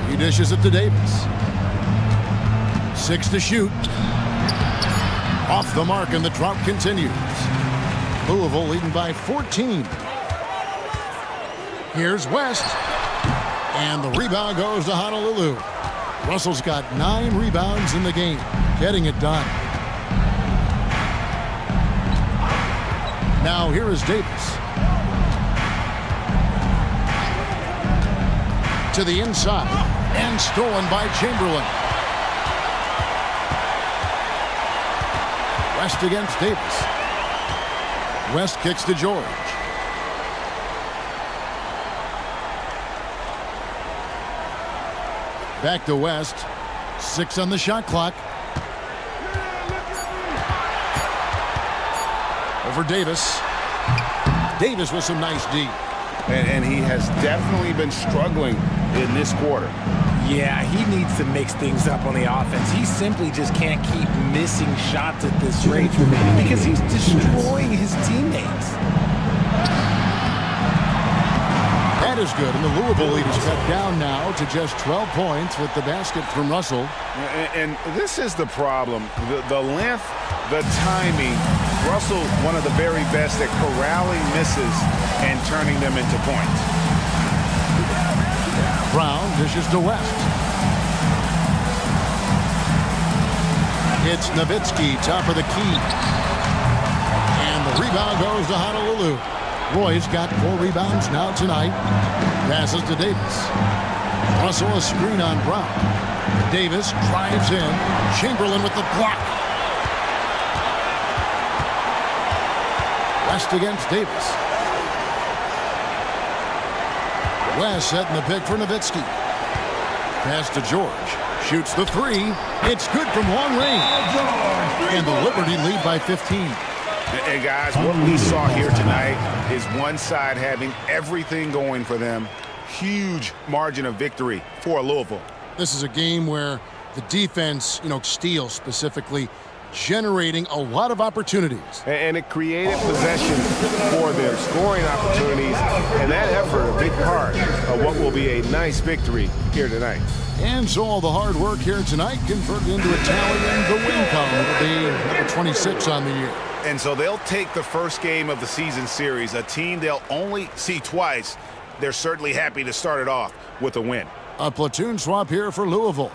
He dishes it to Davis. 6 to shoot. Off the mark, and the drought continues. Louisville leading by 14. Here's West. And the rebound goes to Honolulu. Russell's got 9 rebounds in the game, getting it done. Now here is Davis. To the inside. And stolen by Chamberlain. West against Davis. West kicks to George. Back to West. 6 on the shot clock. Over Davis. Davis with some nice D. And he has definitely been struggling in this quarter. Yeah, he needs to mix things up on the offense. He simply just can't keep missing shots at this rate because he's destroying his teammates. That is good, and the Louisville lead is cut down now to just 12 points with the basket from Russell. And this is the problem. The length, the timing. Russell, one of the very best at corralling misses and turning them into points. Brown dishes to West. It's Nowitzki, top of the key. And the rebound goes to Honolulu. Roy's got 4 rebounds now tonight. Passes to Davis. Russell a screen on Brown. Davis drives in. Chamberlain with the block. West against Davis. West setting the pick for Nowitzki. Pass to George. Shoots the 3. It's good from long range. And the Liberty lead by 15. And guys, what we saw here tonight is one side having everything going for them. Huge margin of victory for Louisville. This is a game where the defense, steals specifically, generating a lot of opportunities. And it created possession for them, scoring opportunities, and that effort a big part of what will be a nice victory here tonight. And so all the hard work here tonight converted into a tally in the win column. It'll be number 26 on the year. And so they'll take the first game of the season series, a team they'll only see twice. They're certainly happy to start it off with a win. A platoon swap here for Louisville.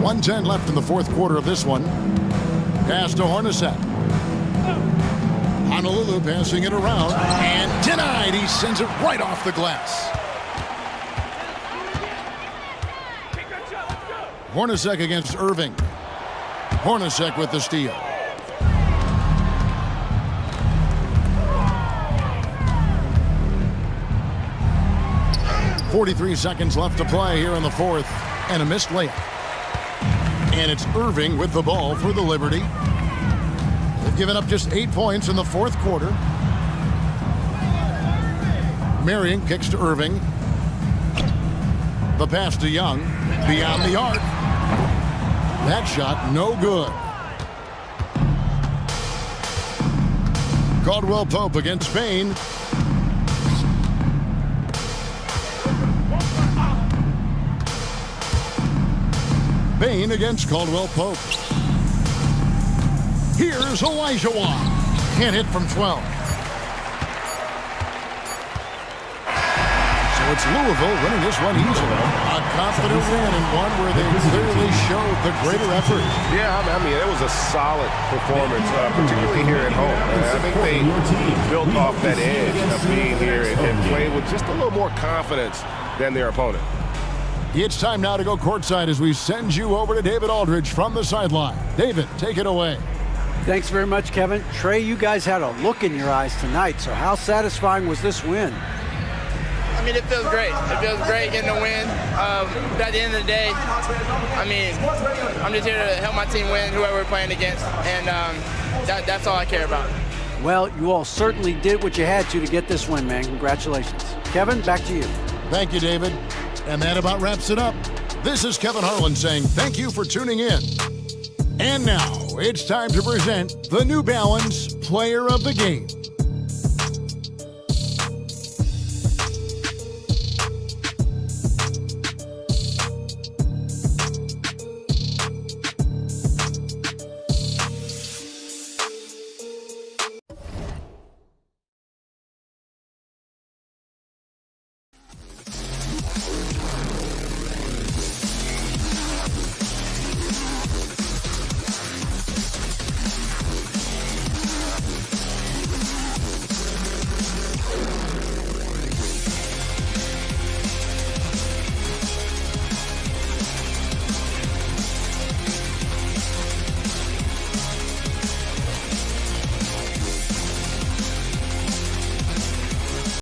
.110 left in the fourth quarter of this one. Pass to Hornacek. Honolulu passing it around and denied. He sends it right off the glass. Hornacek against Irving. Hornacek with the steal. .43 seconds left to play here in the fourth, and a missed layup. And it's Irving with the ball for the Liberty. They've given up just 8 points in the fourth quarter. Marion kicks to Irving. The pass to Young. Beyond the arc. That shot no good. Caldwell Pope against Spain. Bain against Caldwell Pope. Here's Olajuwon. Can't hit from 12. So it's Louisville winning this one easily. A confident win and one where they clearly showed the greater effort. Yeah, I mean, it was a solid performance, particularly here at home. I think they built off that edge of being here and played with just a little more confidence than their opponent. It's time now to go courtside as we send you over to David Aldridge from the sideline. David, take it away. Thanks very much, Kevin. Trey, you guys had a look in your eyes tonight, so how satisfying was this win? I mean, it feels great. It feels great getting a win. But at the end of the day, I mean, I'm just here to help my team win, whoever we're playing against, and that's all I care about. Well, you all certainly did what you had to get this win, man. Congratulations. Kevin, back to you. Thank you, David. And that about wraps it up. This is Kevin Harlan saying thank you for tuning in. And now it's time to present the New Balance Player of the Game.